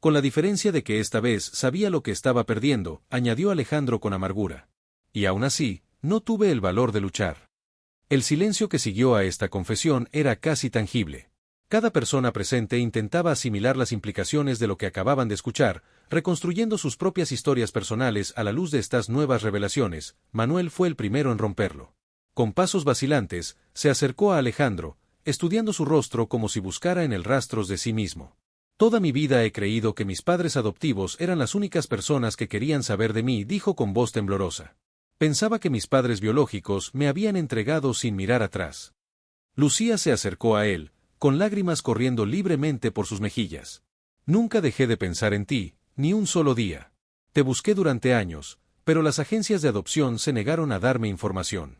Con la diferencia de que esta vez sabía lo que estaba perdiendo, añadió Alejandro con amargura. Y aún así, no tuve el valor de luchar. El silencio que siguió a esta confesión era casi tangible. Cada persona presente intentaba asimilar las implicaciones de lo que acababan de escuchar, reconstruyendo sus propias historias personales a la luz de estas nuevas revelaciones. Manuel fue el primero en romperlo. Con pasos vacilantes, se acercó a Alejandro, estudiando su rostro como si buscara en él rastros de sí mismo. Toda mi vida he creído que mis padres adoptivos eran las únicas personas que querían saber de mí, dijo con voz temblorosa. Pensaba que mis padres biológicos me habían entregado sin mirar atrás. Lucía se acercó a él, con lágrimas corriendo libremente por sus mejillas. Nunca dejé de pensar en ti, ni un solo día. Te busqué durante años, pero las agencias de adopción se negaron a darme información.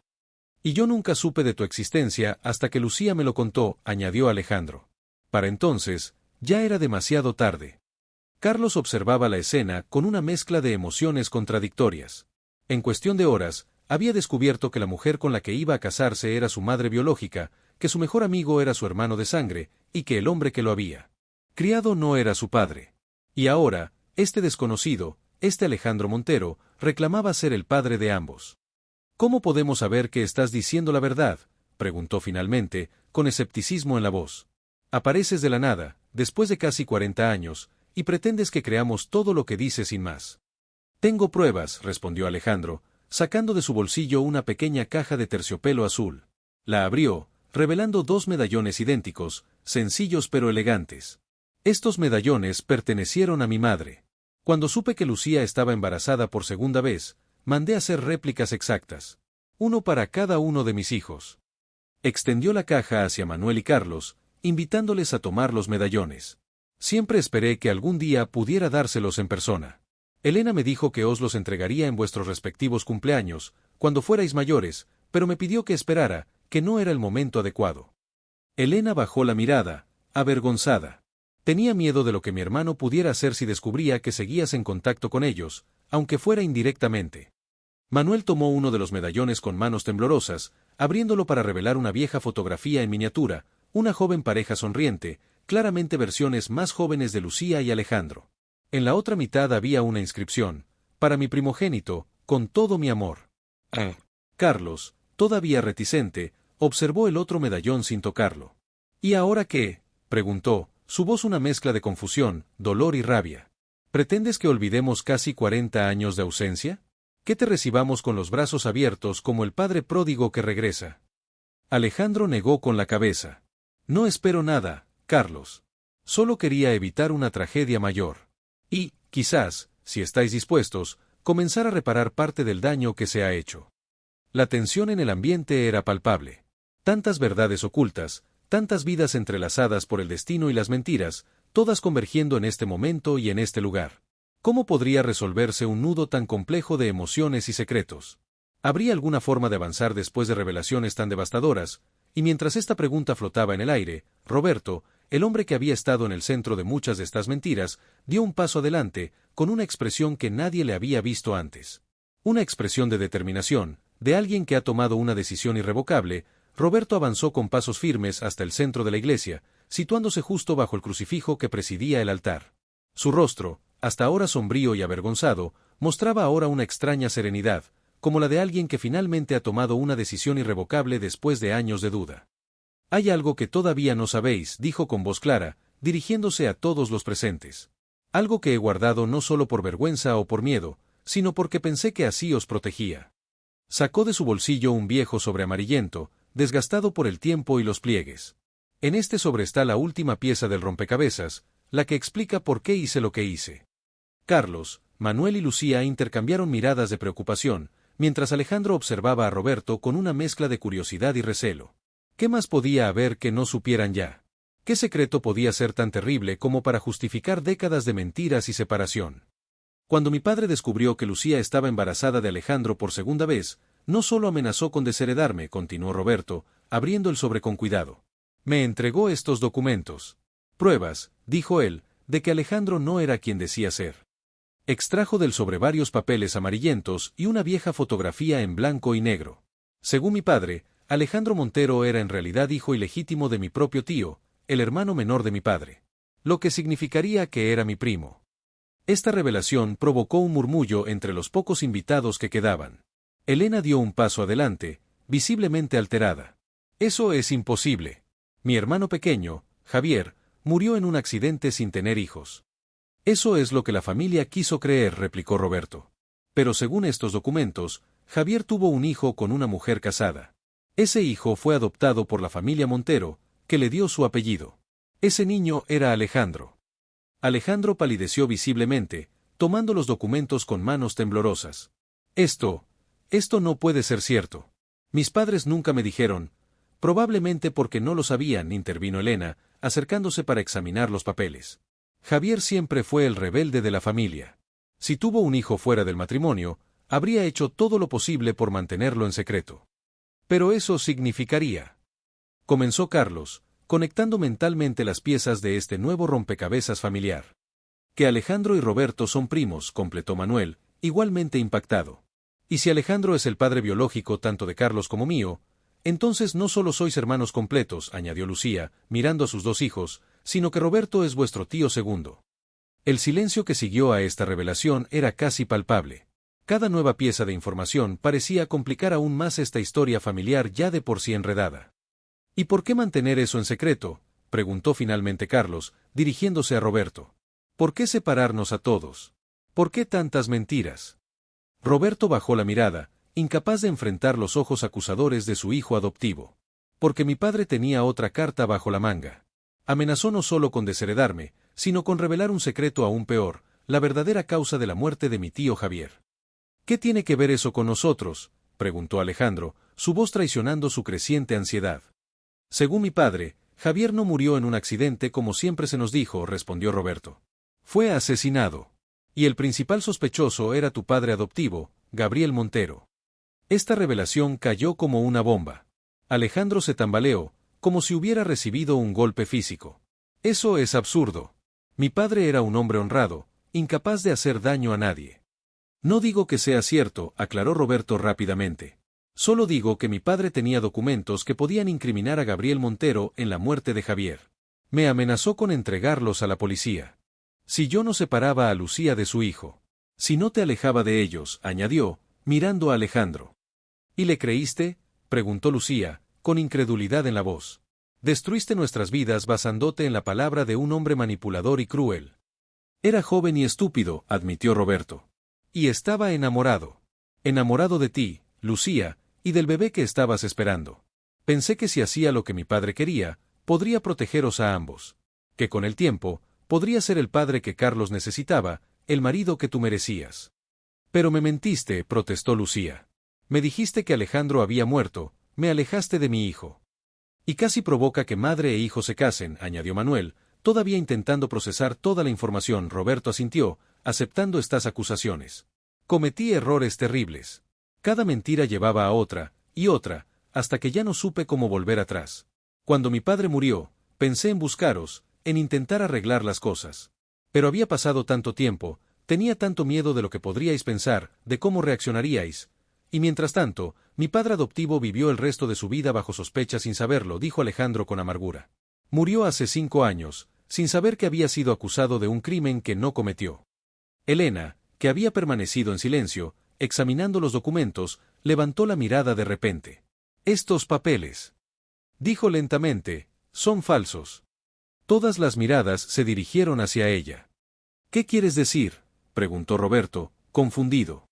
Y yo nunca supe de tu existencia hasta que Lucía me lo contó, añadió Alejandro. Para entonces, ya era demasiado tarde. Carlos observaba la escena con una mezcla de emociones contradictorias. En cuestión de horas, Había descubierto que la mujer con la que iba a casarse era su madre biológica, que su mejor amigo era su hermano de sangre, y que el hombre que lo había criado no era su padre. Y ahora, este desconocido, este Alejandro Montero, reclamaba ser el padre de ambos. ¿Cómo podemos saber que estás diciendo la verdad?, preguntó finalmente, con escepticismo en la voz. Apareces de la nada, después de casi 40 años, y pretendes que creamos todo lo que dices sin más. Tengo pruebas, respondió Alejandro, sacando de su bolsillo una pequeña caja de terciopelo azul. La abrió, revelando 2 medallones idénticos, sencillos pero elegantes. Estos medallones pertenecieron a mi madre. Cuando supe que Lucía estaba embarazada por segunda vez, mandé hacer réplicas exactas. Uno para cada uno de mis hijos. Extendió la caja hacia Manuel y Carlos, invitándoles a tomar los medallones. Siempre esperé que algún día pudiera dárselos en persona. Elena me dijo que os los entregaría en vuestros respectivos cumpleaños, cuando fuerais mayores, pero me pidió que esperara, que no era el momento adecuado. Elena bajó la mirada, avergonzada. Tenía miedo de lo que mi hermano pudiera hacer si descubría que seguías en contacto con ellos, aunque fuera indirectamente. Manuel tomó uno de los medallones con manos temblorosas, abriéndolo para revelar una vieja fotografía en miniatura, una joven pareja sonriente, claramente versiones más jóvenes de Lucía y Alejandro. En la otra mitad había una inscripción: para mi primogénito, con todo mi amor. Carlos, todavía reticente, observó el otro medallón sin tocarlo. ¿Y ahora qué?, preguntó, su voz una mezcla de confusión, dolor y rabia. ¿Pretendes que olvidemos casi 40 años de ausencia? ¿Que te recibamos con los brazos abiertos como el padre pródigo que regresa? Alejandro negó con la cabeza. No espero nada, Carlos. Solo quería evitar una tragedia mayor. Y, quizás, si estáis dispuestos, comenzar a reparar parte del daño que se ha hecho. La tensión en el ambiente era palpable. Tantas verdades ocultas, tantas vidas entrelazadas por el destino y las mentiras, todas convergiendo en este momento y en este lugar. ¿Cómo podría resolverse un nudo tan complejo de emociones y secretos? ¿Habría alguna forma de avanzar después de revelaciones tan devastadoras? Y mientras esta pregunta flotaba en el aire, Roberto, el hombre que había estado en el centro de muchas de estas mentiras, dio un paso adelante, con una expresión que nadie le había visto antes. Una expresión de determinación, de alguien que ha tomado una decisión irrevocable. Roberto avanzó con pasos firmes hasta el centro de la iglesia, situándose justo bajo el crucifijo que presidía el altar. Su rostro, hasta ahora sombrío y avergonzado, mostraba ahora una extraña serenidad, como la de alguien que finalmente ha tomado una decisión irrevocable después de años de duda. Hay algo que todavía no sabéis, dijo con voz clara, dirigiéndose a todos los presentes. Algo que he guardado no solo por vergüenza o por miedo, sino porque pensé que así os protegía. Sacó de su bolsillo un viejo sobre amarillento, desgastado por el tiempo y los pliegues. En este sobre está la última pieza del rompecabezas, la que explica por qué hice lo que hice. Carlos, Manuel y Lucía intercambiaron miradas de preocupación, mientras Alejandro observaba a Roberto con una mezcla de curiosidad y recelo. ¿Qué más podía haber que no supieran ya? ¿Qué secreto podía ser tan terrible como para justificar décadas de mentiras y separación? Cuando mi padre descubrió que Lucía estaba embarazada de Alejandro por segunda vez, no solo amenazó con desheredarme, continuó Roberto, abriendo el sobre con cuidado. Me entregó estos documentos. Pruebas, dijo él, de que Alejandro no era quien decía ser. Extrajo del sobre varios papeles amarillentos y una vieja fotografía en blanco y negro. Según mi padre, Alejandro Montero era en realidad hijo ilegítimo de mi propio tío, el hermano menor de mi padre. Lo que significaría que era mi primo. Esta revelación provocó un murmullo entre los pocos invitados que quedaban. Elena dio un paso adelante, visiblemente alterada. Eso es imposible. Mi hermano pequeño, Javier, murió en un accidente sin tener hijos. Eso es lo que la familia quiso creer, replicó Roberto. Pero según estos documentos, Javier tuvo un hijo con una mujer casada. Ese hijo fue adoptado por la familia Montero, que le dio su apellido. Ese niño era Alejandro. Alejandro palideció visiblemente, tomando los documentos con manos temblorosas. Esto no puede ser cierto. Mis padres nunca me dijeron, probablemente porque no lo sabían, intervino Elena, acercándose para examinar los papeles. Javier siempre fue el rebelde de la familia. Si tuvo un hijo fuera del matrimonio, habría hecho todo lo posible por mantenerlo en secreto. Pero eso significaría. Comenzó Carlos, conectando mentalmente las piezas de este nuevo rompecabezas familiar. Que Alejandro y Roberto son primos, completó Manuel, igualmente impactado. Y si Alejandro es el padre biológico tanto de Carlos como mío, entonces no solo sois hermanos completos, añadió Lucía, mirando a sus dos hijos, sino que Roberto es vuestro tío segundo. El silencio que siguió a esta revelación era casi palpable. Cada nueva pieza de información parecía complicar aún más esta historia familiar ya de por sí enredada. ¿Y por qué mantener eso en secreto?, preguntó finalmente Carlos, dirigiéndose a Roberto. ¿Por qué separarnos a todos? ¿Por qué tantas mentiras? Roberto bajó la mirada, incapaz de enfrentar los ojos acusadores de su hijo adoptivo. Porque mi padre tenía otra carta bajo la manga. Amenazó no solo con desheredarme, sino con revelar un secreto aún peor, la verdadera causa de la muerte de mi tío Javier. ¿Qué tiene que ver eso con nosotros?, preguntó Alejandro, su voz traicionando su creciente ansiedad. Según mi padre, Javier no murió en un accidente como siempre se nos dijo, respondió Roberto. Fue asesinado. Y el principal sospechoso era tu padre adoptivo, Gabriel Montero. Esta revelación cayó como una bomba. Alejandro se tambaleó, como si hubiera recibido un golpe físico. Eso es absurdo. Mi padre era un hombre honrado, incapaz de hacer daño a nadie. No digo que sea cierto, aclaró Roberto rápidamente. Solo digo que mi padre tenía documentos que podían incriminar a Gabriel Montero en la muerte de Javier. Me amenazó con entregarlos a la policía. Si yo no separaba a Lucía de su hijo. Si no te alejaba de ellos, añadió, mirando a Alejandro. ¿Y le creíste?, preguntó Lucía, con incredulidad en la voz. Destruiste nuestras vidas basándote en la palabra de un hombre manipulador y cruel. Era joven y estúpido, admitió Roberto. Y estaba enamorado. Enamorado de ti, Lucía, y del bebé que estabas esperando. Pensé que si hacía lo que mi padre quería, podría protegeros a ambos. Que con el tiempo, podría ser el padre que Carlos necesitaba, el marido que tú merecías. Pero me mentiste, protestó Lucía. Me dijiste que Alejandro había muerto, me alejaste de mi hijo. Y casi provoca que madre e hijo se casen, añadió Manuel, todavía intentando procesar toda la información. Roberto asintió, aceptando estas acusaciones. Cometí errores terribles. Cada mentira llevaba a otra, y otra, hasta que ya no supe cómo volver atrás. Cuando mi padre murió, pensé en buscaros, en intentar arreglar las cosas. Pero había pasado tanto tiempo, tenía tanto miedo de lo que podríais pensar, de cómo reaccionaríais. Y mientras tanto, mi padre adoptivo vivió el resto de su vida bajo sospecha sin saberlo, dijo Alejandro con amargura. Murió hace 5 años, sin saber que había sido acusado de un crimen que no cometió. Elena, que había permanecido en silencio, examinando los documentos, levantó la mirada de repente. Estos papeles, dijo lentamente, son falsos. Todas las miradas se dirigieron hacia ella. ¿Qué quieres decir?, preguntó Roberto, confundido.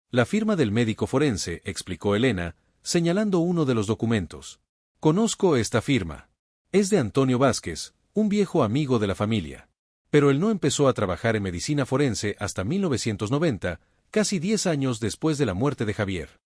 La firma del médico forense, explicó Elena, señalando uno de los documentos. Conozco esta firma. Es de Antonio Vázquez, un viejo amigo de la familia. Pero él no empezó a trabajar en medicina forense hasta 1990, casi 10 años después de la muerte de Javier.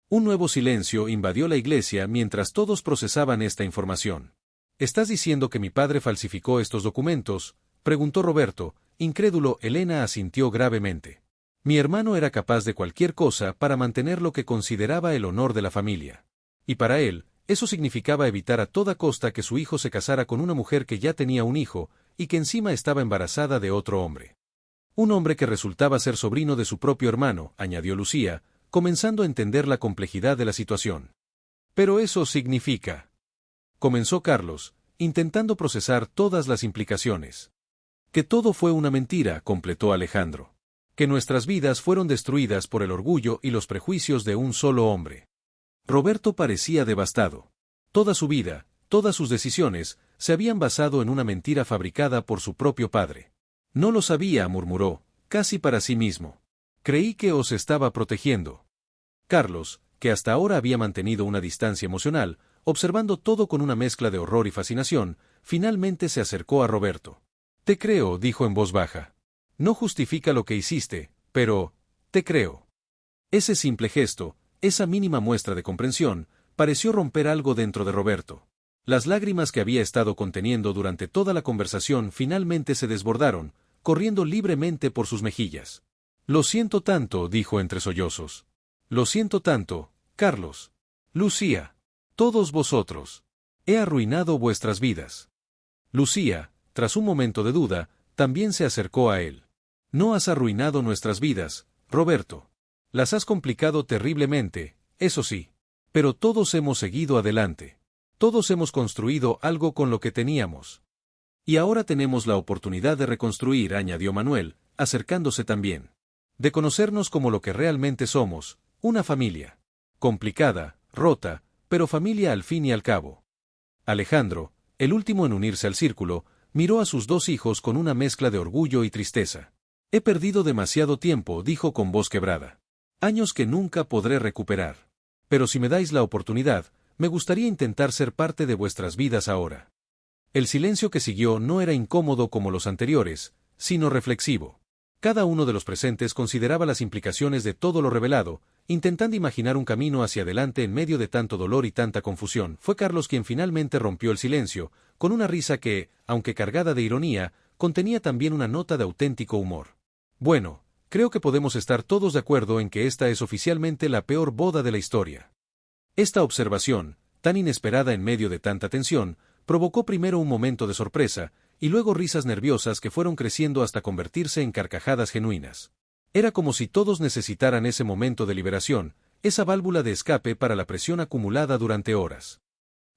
Un nuevo silencio invadió la iglesia mientras todos procesaban esta información. ¿Estás diciendo que mi padre falsificó estos documentos?, preguntó Roberto, incrédulo. Elena asintió gravemente. Mi hermano era capaz de cualquier cosa para mantener lo que consideraba el honor de la familia. Y para él, eso significaba evitar a toda costa que su hijo se casara con una mujer que ya tenía un hijo, y que encima estaba embarazada de otro hombre. Un hombre que resultaba ser sobrino de su propio hermano, añadió Lucía, comenzando a entender la complejidad de la situación. Pero eso significa... comenzó Carlos, intentando procesar todas las implicaciones. Que todo fue una mentira, completó Alejandro. Que nuestras vidas fueron destruidas por el orgullo y los prejuicios de un solo hombre. Roberto parecía devastado. Toda su vida, todas sus decisiones, se habían basado en una mentira fabricada por su propio padre. No lo sabía, murmuró, casi para sí mismo. Creí que os estaba protegiendo. Carlos, que hasta ahora había mantenido una distancia emocional, observando todo con una mezcla de horror y fascinación, finalmente se acercó a Roberto. Te creo, dijo en voz baja. No justifica lo que hiciste, pero... te creo. Ese simple gesto, esa mínima muestra de comprensión, pareció romper algo dentro de Roberto. Las lágrimas que había estado conteniendo durante toda la conversación finalmente se desbordaron, corriendo libremente por sus mejillas. Lo siento tanto, dijo entre sollozos. Lo siento tanto, Carlos. Lucía. Todos vosotros. He arruinado vuestras vidas. Lucía, tras un momento de duda, también se acercó a él. No has arruinado nuestras vidas, Roberto. Las has complicado terriblemente, eso sí. Pero todos hemos seguido adelante. Todos hemos construido algo con lo que teníamos. Y ahora tenemos la oportunidad de reconstruir, añadió Manuel, acercándose también. De conocernos como lo que realmente somos, una familia. Complicada, rota, pero familia al fin y al cabo. Alejandro, el último en unirse al círculo, miró a sus dos hijos con una mezcla de orgullo y tristeza. He perdido demasiado tiempo, dijo con voz quebrada. Años que nunca podré recuperar. Pero si me dais la oportunidad, me gustaría intentar ser parte de vuestras vidas ahora. El silencio que siguió no era incómodo como los anteriores, sino reflexivo. Cada uno de los presentes consideraba las implicaciones de todo lo revelado, intentando imaginar un camino hacia adelante en medio de tanto dolor y tanta confusión. Fue Carlos quien finalmente rompió el silencio, con una risa que, aunque cargada de ironía, contenía también una nota de auténtico humor. Bueno, creo que podemos estar todos de acuerdo en que esta es oficialmente la peor boda de la historia. Esta observación, tan inesperada en medio de tanta tensión, provocó primero un momento de sorpresa, y luego risas nerviosas que fueron creciendo hasta convertirse en carcajadas genuinas. Era como si todos necesitaran ese momento de liberación, esa válvula de escape para la presión acumulada durante horas.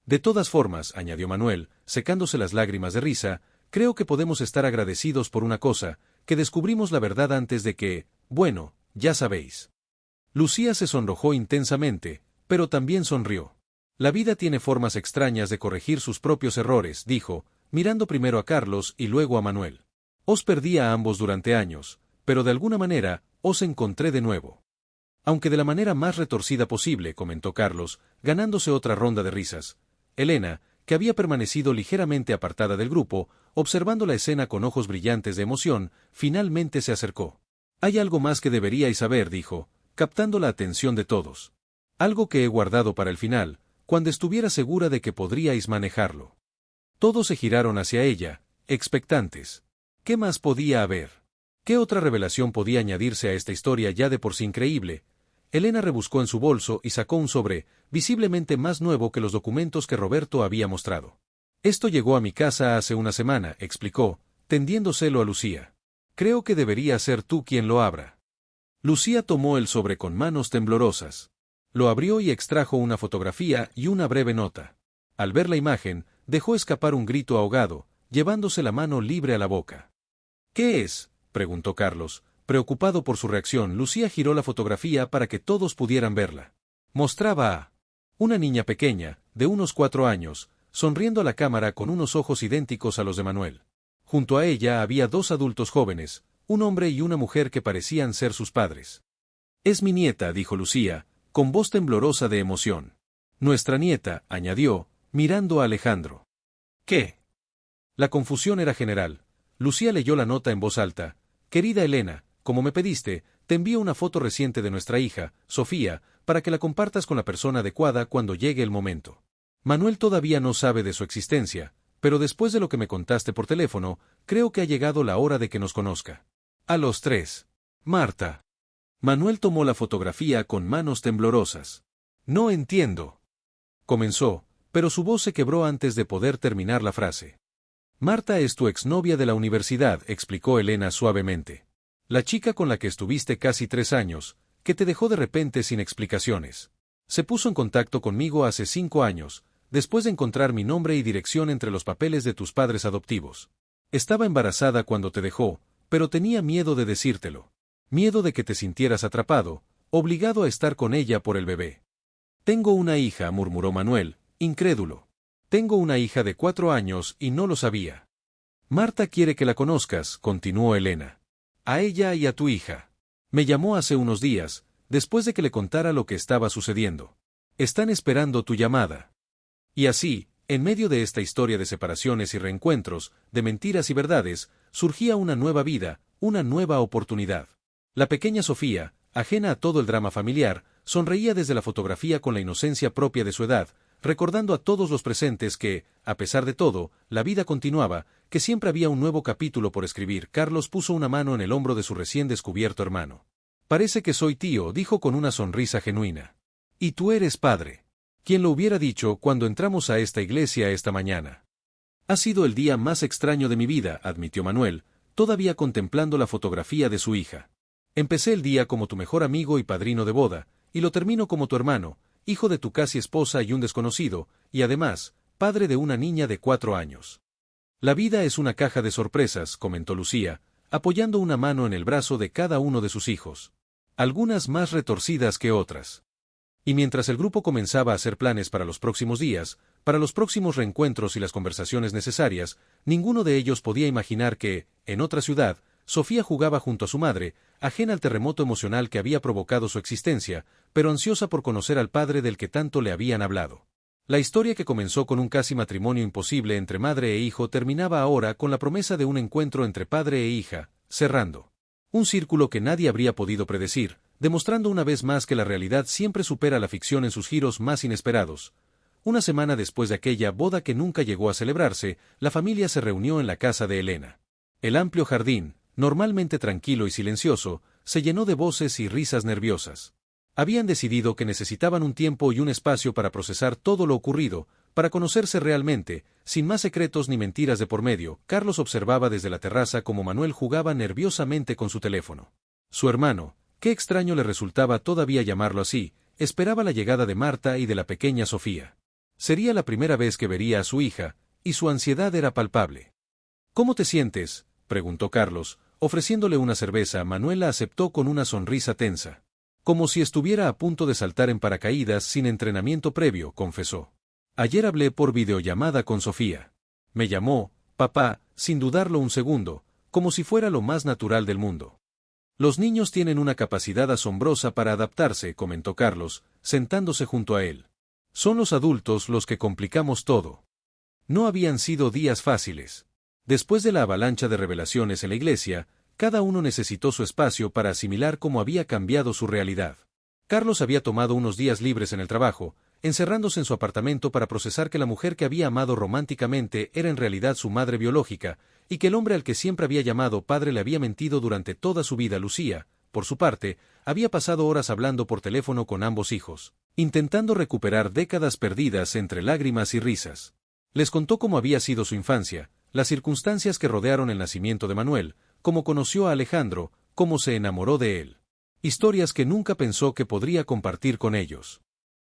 De todas formas, añadió Manuel, secándose las lágrimas de risa, creo que podemos estar agradecidos por una cosa, que descubrimos la verdad antes de que, bueno, ya sabéis. Lucía se sonrojó intensamente, pero también sonrió. La vida tiene formas extrañas de corregir sus propios errores, dijo, mirando primero a Carlos y luego a Manuel. Os perdí a ambos durante años, pero de alguna manera, os encontré de nuevo. Aunque de la manera más retorcida posible, comentó Carlos, ganándose otra ronda de risas. Elena, que había permanecido ligeramente apartada del grupo, observando la escena con ojos brillantes de emoción, finalmente se acercó. Hay algo más que deberíais saber, dijo, captando la atención de todos. Algo que he guardado para el final, cuando estuviera segura de que podríais manejarlo. Todos se giraron hacia ella, expectantes. ¿Qué más podía haber? ¿Qué otra revelación podía añadirse a esta historia ya de por sí increíble? Elena rebuscó en su bolso y sacó un sobre, visiblemente más nuevo que los documentos que Roberto había mostrado. Esto llegó a mi casa hace una semana, explicó, tendiéndoselo a Lucía. Creo que debería ser tú quien lo abra. Lucía tomó el sobre con manos temblorosas. Lo abrió y extrajo una fotografía y una breve nota. Al ver la imagen, dejó escapar un grito ahogado, llevándose la mano libre a la boca. ¿Qué es?, preguntó Carlos, preocupado por su reacción. Lucía giró la fotografía para que todos pudieran verla. Mostraba a una niña pequeña, de unos 4 años, sonriendo a la cámara con unos ojos idénticos a los de Manuel. Junto a ella había 2 adultos jóvenes, un hombre y una mujer que parecían ser sus padres. Es mi nieta, dijo Lucía, con voz temblorosa de emoción. Nuestra nieta, añadió, mirando a Alejandro. ¿Qué? La confusión era general. Lucía leyó la nota en voz alta. Querida Elena, como me pediste, te envío una foto reciente de nuestra hija, Sofía, para que la compartas con la persona adecuada cuando llegue el momento. Manuel todavía no sabe de su existencia, pero después de lo que me contaste por teléfono, creo que ha llegado la hora de que nos conozca. A los 3. Marta. Manuel tomó la fotografía con manos temblorosas. No entiendo. Comenzó, pero su voz se quebró antes de poder terminar la frase. Marta es tu exnovia de la universidad, explicó Elena suavemente. La chica con la que estuviste casi 3 años, que te dejó de repente sin explicaciones. Se puso en contacto conmigo hace 5 años, después de encontrar mi nombre y dirección entre los papeles de tus padres adoptivos. Estaba embarazada cuando te dejó, pero tenía miedo de decírtelo. Miedo de que te sintieras atrapado, obligado a estar con ella por el bebé. Tengo una hija, murmuró Manuel, incrédulo. Tengo una hija de 4 años y no lo sabía. Marta quiere que la conozcas, continuó Elena. A ella y a tu hija. Me llamó hace unos días, después de que le contara lo que estaba sucediendo. Están esperando tu llamada. Y así, en medio de esta historia de separaciones y reencuentros, de mentiras y verdades, surgía una nueva vida, una nueva oportunidad. La pequeña Sofía, ajena a todo el drama familiar, sonreía desde la fotografía con la inocencia propia de su edad, recordando a todos los presentes que, a pesar de todo, la vida continuaba, que siempre había un nuevo capítulo por escribir. Carlos puso una mano en el hombro de su recién descubierto hermano. Parece que soy tío, dijo con una sonrisa genuina. Y tú eres padre. ¿Quién lo hubiera dicho cuando entramos a esta iglesia esta mañana? Ha sido el día más extraño de mi vida, admitió Manuel, todavía contemplando la fotografía de su hija. Empecé el día como tu mejor amigo y padrino de boda, y lo termino como tu hermano, hijo de tu casi esposa y un desconocido, y además, padre de una niña de 4 años. La vida es una caja de sorpresas, comentó Lucía, apoyando una mano en el brazo de cada uno de sus hijos. Algunas más retorcidas que otras. Y mientras el grupo comenzaba a hacer planes para los próximos días, para los próximos reencuentros y las conversaciones necesarias, ninguno de ellos podía imaginar que, en otra ciudad, Sofía jugaba junto a su madre, ajena al terremoto emocional que había provocado su existencia, pero ansiosa por conocer al padre del que tanto le habían hablado. La historia que comenzó con un casi matrimonio imposible entre madre e hijo terminaba ahora con la promesa de un encuentro entre padre e hija, cerrando un círculo que nadie habría podido predecir, demostrando una vez más que la realidad siempre supera la ficción en sus giros más inesperados. Una semana después de aquella boda que nunca llegó a celebrarse, la familia se reunió en la casa de Elena. El amplio jardín, normalmente tranquilo y silencioso, se llenó de voces y risas nerviosas. Habían decidido que necesitaban un tiempo y un espacio para procesar todo lo ocurrido, para conocerse realmente, sin más secretos ni mentiras de por medio. Carlos observaba desde la terraza cómo Manuel jugaba nerviosamente con su teléfono. Su hermano, qué extraño le resultaba todavía llamarlo así, esperaba la llegada de Marta y de la pequeña Sofía. Sería la primera vez que vería a su hija, y su ansiedad era palpable. ¿Cómo te sientes?, preguntó Carlos, ofreciéndole una cerveza. Manuel la aceptó con una sonrisa tensa. Como si estuviera a punto de saltar en paracaídas sin entrenamiento previo, confesó. Ayer hablé por videollamada con Sofía. Me llamó, papá, sin dudarlo un segundo, como si fuera lo más natural del mundo. Los niños tienen una capacidad asombrosa para adaptarse, comentó Carlos, sentándose junto a él. Son los adultos los que complicamos todo. No habían sido días fáciles. Después de la avalancha de revelaciones en la iglesia, cada uno necesitó su espacio para asimilar cómo había cambiado su realidad. Carlos había tomado unos días libres en el trabajo, encerrándose en su apartamento para procesar que la mujer que había amado románticamente era en realidad su madre biológica, y que el hombre al que siempre había llamado padre le había mentido durante toda su vida. Lucía, por su parte, había pasado horas hablando por teléfono con ambos hijos, intentando recuperar décadas perdidas entre lágrimas y risas. Les contó cómo había sido su infancia, las circunstancias que rodearon el nacimiento de Manuel, cómo conoció a Alejandro, cómo se enamoró de él. Historias que nunca pensó que podría compartir con ellos.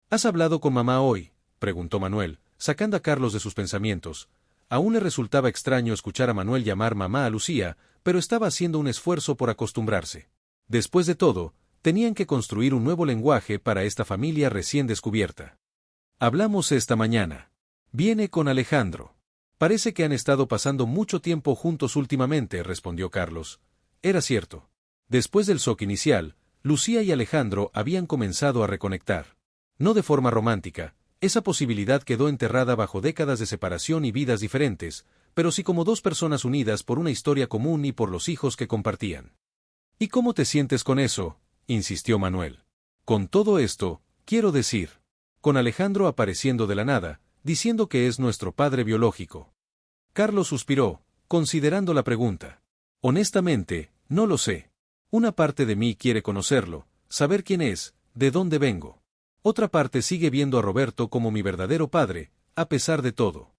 ¿Has hablado con mamá hoy?, preguntó Manuel, sacando a Carlos de sus pensamientos. Aún le resultaba extraño escuchar a Manuel llamar mamá a Lucía, pero estaba haciendo un esfuerzo por acostumbrarse. Después de todo, tenían que construir un nuevo lenguaje para esta familia recién descubierta. Hablamos esta mañana. Viene con Alejandro. Parece que han estado pasando mucho tiempo juntos últimamente, respondió Carlos. Era cierto. Después del shock inicial, Lucía y Alejandro habían comenzado a reconectar. No de forma romántica, esa posibilidad quedó enterrada bajo décadas de separación y vidas diferentes, pero sí como dos personas unidas por una historia común y por los hijos que compartían. ¿Y cómo te sientes con eso?, insistió Manuel. Con todo esto, quiero decir. Con Alejandro apareciendo de la nada, diciendo que es nuestro padre biológico. Carlos suspiró, considerando la pregunta. Honestamente, no lo sé. Una parte de mí quiere conocerlo, saber quién es, de dónde vengo. Otra parte sigue viendo a Roberto como mi verdadero padre, a pesar de todo.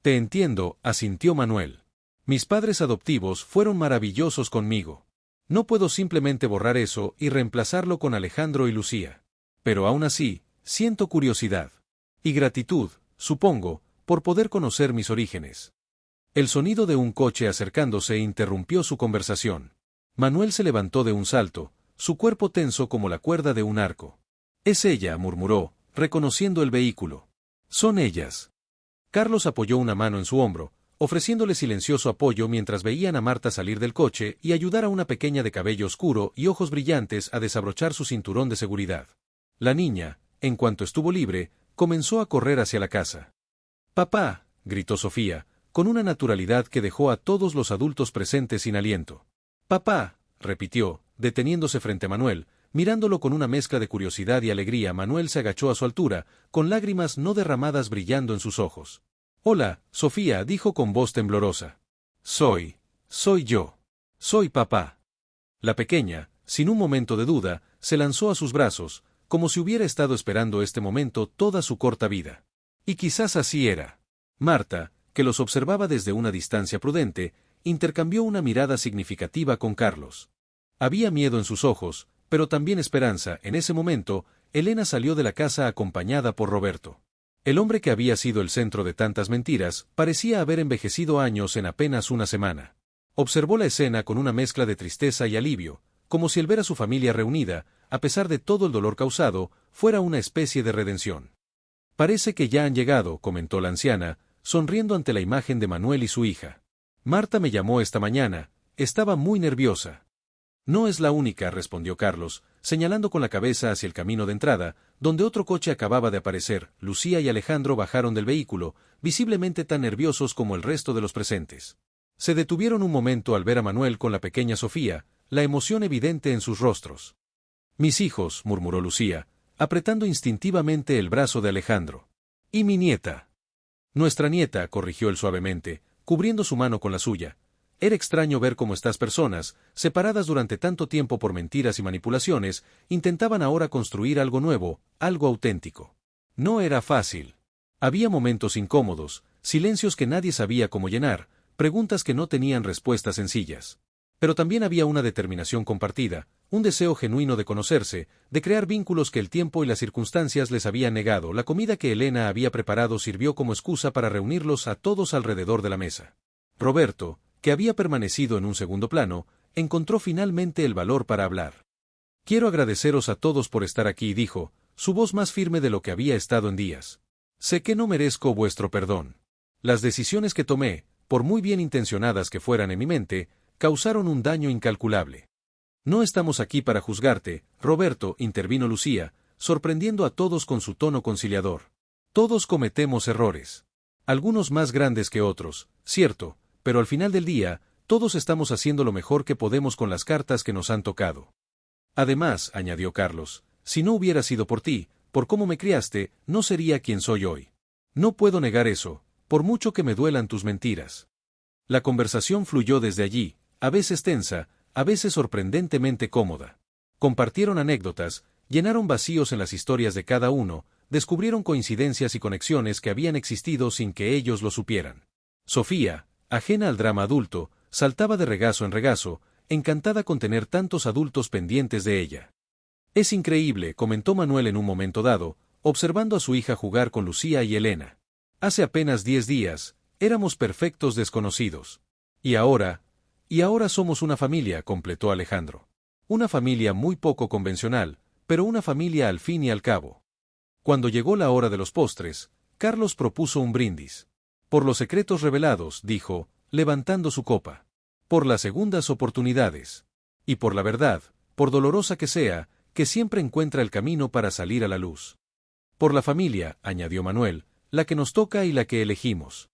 Te entiendo, asintió Manuel. Mis padres adoptivos fueron maravillosos conmigo. No puedo simplemente borrar eso y reemplazarlo con Alejandro y Lucía. Pero aún así, siento curiosidad. Y gratitud, supongo, por poder conocer mis orígenes. El sonido de un coche acercándose interrumpió su conversación. Manuel se levantó de un salto, su cuerpo tenso como la cuerda de un arco. Es ella, murmuró, reconociendo el vehículo. Son ellas. Carlos apoyó una mano en su hombro, ofreciéndole silencioso apoyo mientras veían a Marta salir del coche y ayudar a una pequeña de cabello oscuro y ojos brillantes a desabrochar su cinturón de seguridad. La niña, en cuanto estuvo libre, comenzó a correr hacia la casa. «Papá», gritó Sofía, con una naturalidad que dejó a todos los adultos presentes sin aliento. «Papá», repitió, deteniéndose frente a Manuel, mirándolo con una mezcla de curiosidad y alegría. Manuel se agachó a su altura, con lágrimas no derramadas brillando en sus ojos. «Hola, Sofía», dijo con voz temblorosa. Soy yo. Soy papá». La pequeña, sin un momento de duda, se lanzó a sus brazos, como si hubiera estado esperando este momento toda su corta vida. Y quizás así era. Marta, que los observaba desde una distancia prudente, intercambió una mirada significativa con Carlos. Había miedo en sus ojos, pero también esperanza. En ese momento, Elena salió de la casa acompañada por Roberto. El hombre que había sido el centro de tantas mentiras, parecía haber envejecido años en apenas una semana. Observó la escena con una mezcla de tristeza y alivio, como si el ver a su familia reunida, a pesar de todo el dolor causado, fuera una especie de redención. Parece que ya han llegado, comentó la anciana, sonriendo ante la imagen de Manuel y su hija. Marta me llamó esta mañana, estaba muy nerviosa. No es la única, respondió Carlos, señalando con la cabeza hacia el camino de entrada, donde otro coche acababa de aparecer. Lucía y Alejandro bajaron del vehículo, visiblemente tan nerviosos como el resto de los presentes. Se detuvieron un momento al ver a Manuel con la pequeña Sofía, la emoción evidente en sus rostros. Mis hijos, murmuró Lucía, apretando instintivamente el brazo de Alejandro. Y mi nieta. Nuestra nieta, corrigió él suavemente, cubriendo su mano con la suya. Era extraño ver cómo estas personas, separadas durante tanto tiempo por mentiras y manipulaciones, intentaban ahora construir algo nuevo, algo auténtico. No era fácil. Había momentos incómodos, silencios que nadie sabía cómo llenar, preguntas que no tenían respuestas sencillas. Pero también había una determinación compartida, un deseo genuino de conocerse, de crear vínculos que el tiempo y las circunstancias les habían negado. La comida que Elena había preparado sirvió como excusa para reunirlos a todos alrededor de la mesa. Roberto, que había permanecido en un segundo plano, encontró finalmente el valor para hablar. Quiero agradeceros a todos por estar aquí, dijo, su voz más firme de lo que había estado en días. Sé que no merezco vuestro perdón. Las decisiones que tomé, por muy bien intencionadas que fueran en mi mente, causaron un daño incalculable. No estamos aquí para juzgarte, Roberto, intervino Lucía, sorprendiendo a todos con su tono conciliador. Todos cometemos errores. Algunos más grandes que otros, cierto, pero al final del día, todos estamos haciendo lo mejor que podemos con las cartas que nos han tocado. Además, añadió Carlos, si no hubiera sido por ti, por cómo me criaste, no sería quien soy hoy. No puedo negar eso, por mucho que me duelan tus mentiras. La conversación fluyó desde allí, a veces tensa, a veces sorprendentemente cómoda. Compartieron anécdotas, llenaron vacíos en las historias de cada uno, descubrieron coincidencias y conexiones que habían existido sin que ellos lo supieran. Sofía, ajena al drama adulto, saltaba de regazo en regazo, encantada con tener tantos adultos pendientes de ella. Es increíble, comentó Manuel en un momento dado, observando a su hija jugar con Lucía y Elena. Hace apenas 10 días, éramos perfectos desconocidos. Y ahora somos una familia, completó Alejandro. Una familia muy poco convencional, pero una familia al fin y al cabo. Cuando llegó la hora de los postres, Carlos propuso un brindis. Por los secretos revelados, dijo, levantando su copa. Por las segundas oportunidades. Y por la verdad, por dolorosa que sea, que siempre encuentra el camino para salir a la luz. Por la familia, añadió Manuel, la que nos toca y la que elegimos.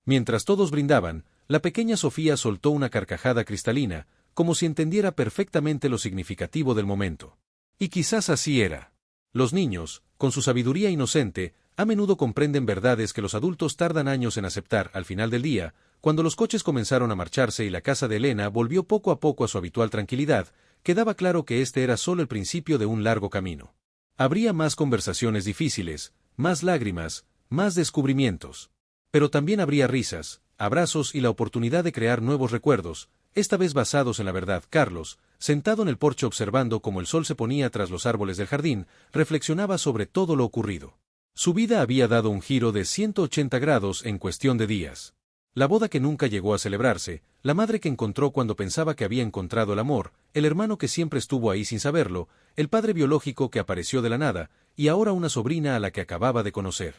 Mientras todos brindaban, la pequeña Sofía soltó una carcajada cristalina, como si entendiera perfectamente lo significativo del momento. Y quizás así era. Los niños, con su sabiduría inocente, a menudo comprenden verdades que los adultos tardan años en aceptar. Al final del día, cuando los coches comenzaron a marcharse y la casa de Elena volvió poco a poco a su habitual tranquilidad, quedaba claro que este era solo el principio de un largo camino. Habría más conversaciones difíciles, más lágrimas, más descubrimientos. Pero también habría risas, abrazos y la oportunidad de crear nuevos recuerdos, esta vez basados en la verdad. Carlos, sentado en el porche observando cómo el sol se ponía tras los árboles del jardín, reflexionaba sobre todo lo ocurrido. Su vida había dado un giro de 180 grados en cuestión de días. La boda que nunca llegó a celebrarse, la madre que encontró cuando pensaba que había encontrado el amor, el hermano que siempre estuvo ahí sin saberlo, el padre biológico que apareció de la nada, y ahora una sobrina a la que acababa de conocer.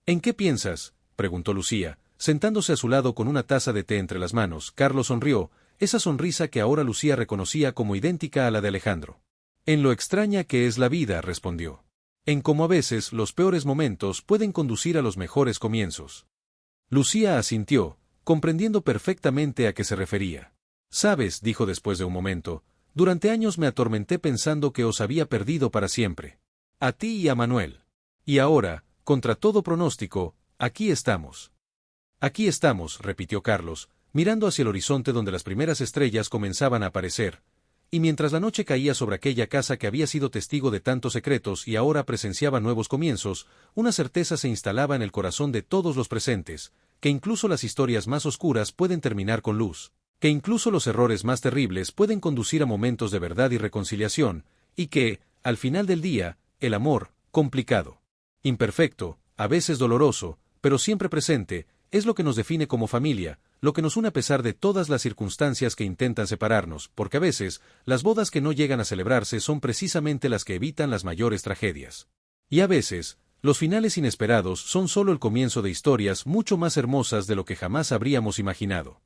¿En qué piensas?, preguntó Lucía, sentándose a su lado con una taza de té entre las manos. Carlos sonrió, esa sonrisa que ahora Lucía reconocía como idéntica a la de Alejandro. En lo extraña que es la vida, respondió. En cómo a veces los peores momentos pueden conducir a los mejores comienzos. Lucía asintió, comprendiendo perfectamente a qué se refería. Sabes, dijo después de un momento, durante años me atormenté pensando que os había perdido para siempre. A ti y a Manuel. Y ahora, contra todo pronóstico, aquí estamos. Aquí estamos, repitió Carlos, mirando hacia el horizonte donde las primeras estrellas comenzaban a aparecer, y mientras la noche caía sobre aquella casa que había sido testigo de tantos secretos y ahora presenciaba nuevos comienzos, una certeza se instalaba en el corazón de todos los presentes, que incluso las historias más oscuras pueden terminar con luz. que incluso los errores más terribles pueden conducir a momentos de verdad y reconciliación, y que, al final del día, el amor, complicado, imperfecto, a veces doloroso, pero siempre presente, es lo que nos define como familia, lo que nos une a pesar de todas las circunstancias que intentan separarnos, porque a veces, las bodas que no llegan a celebrarse son precisamente las que evitan las mayores tragedias. Y a veces, los finales inesperados son solo el comienzo de historias mucho más hermosas de lo que jamás habríamos imaginado.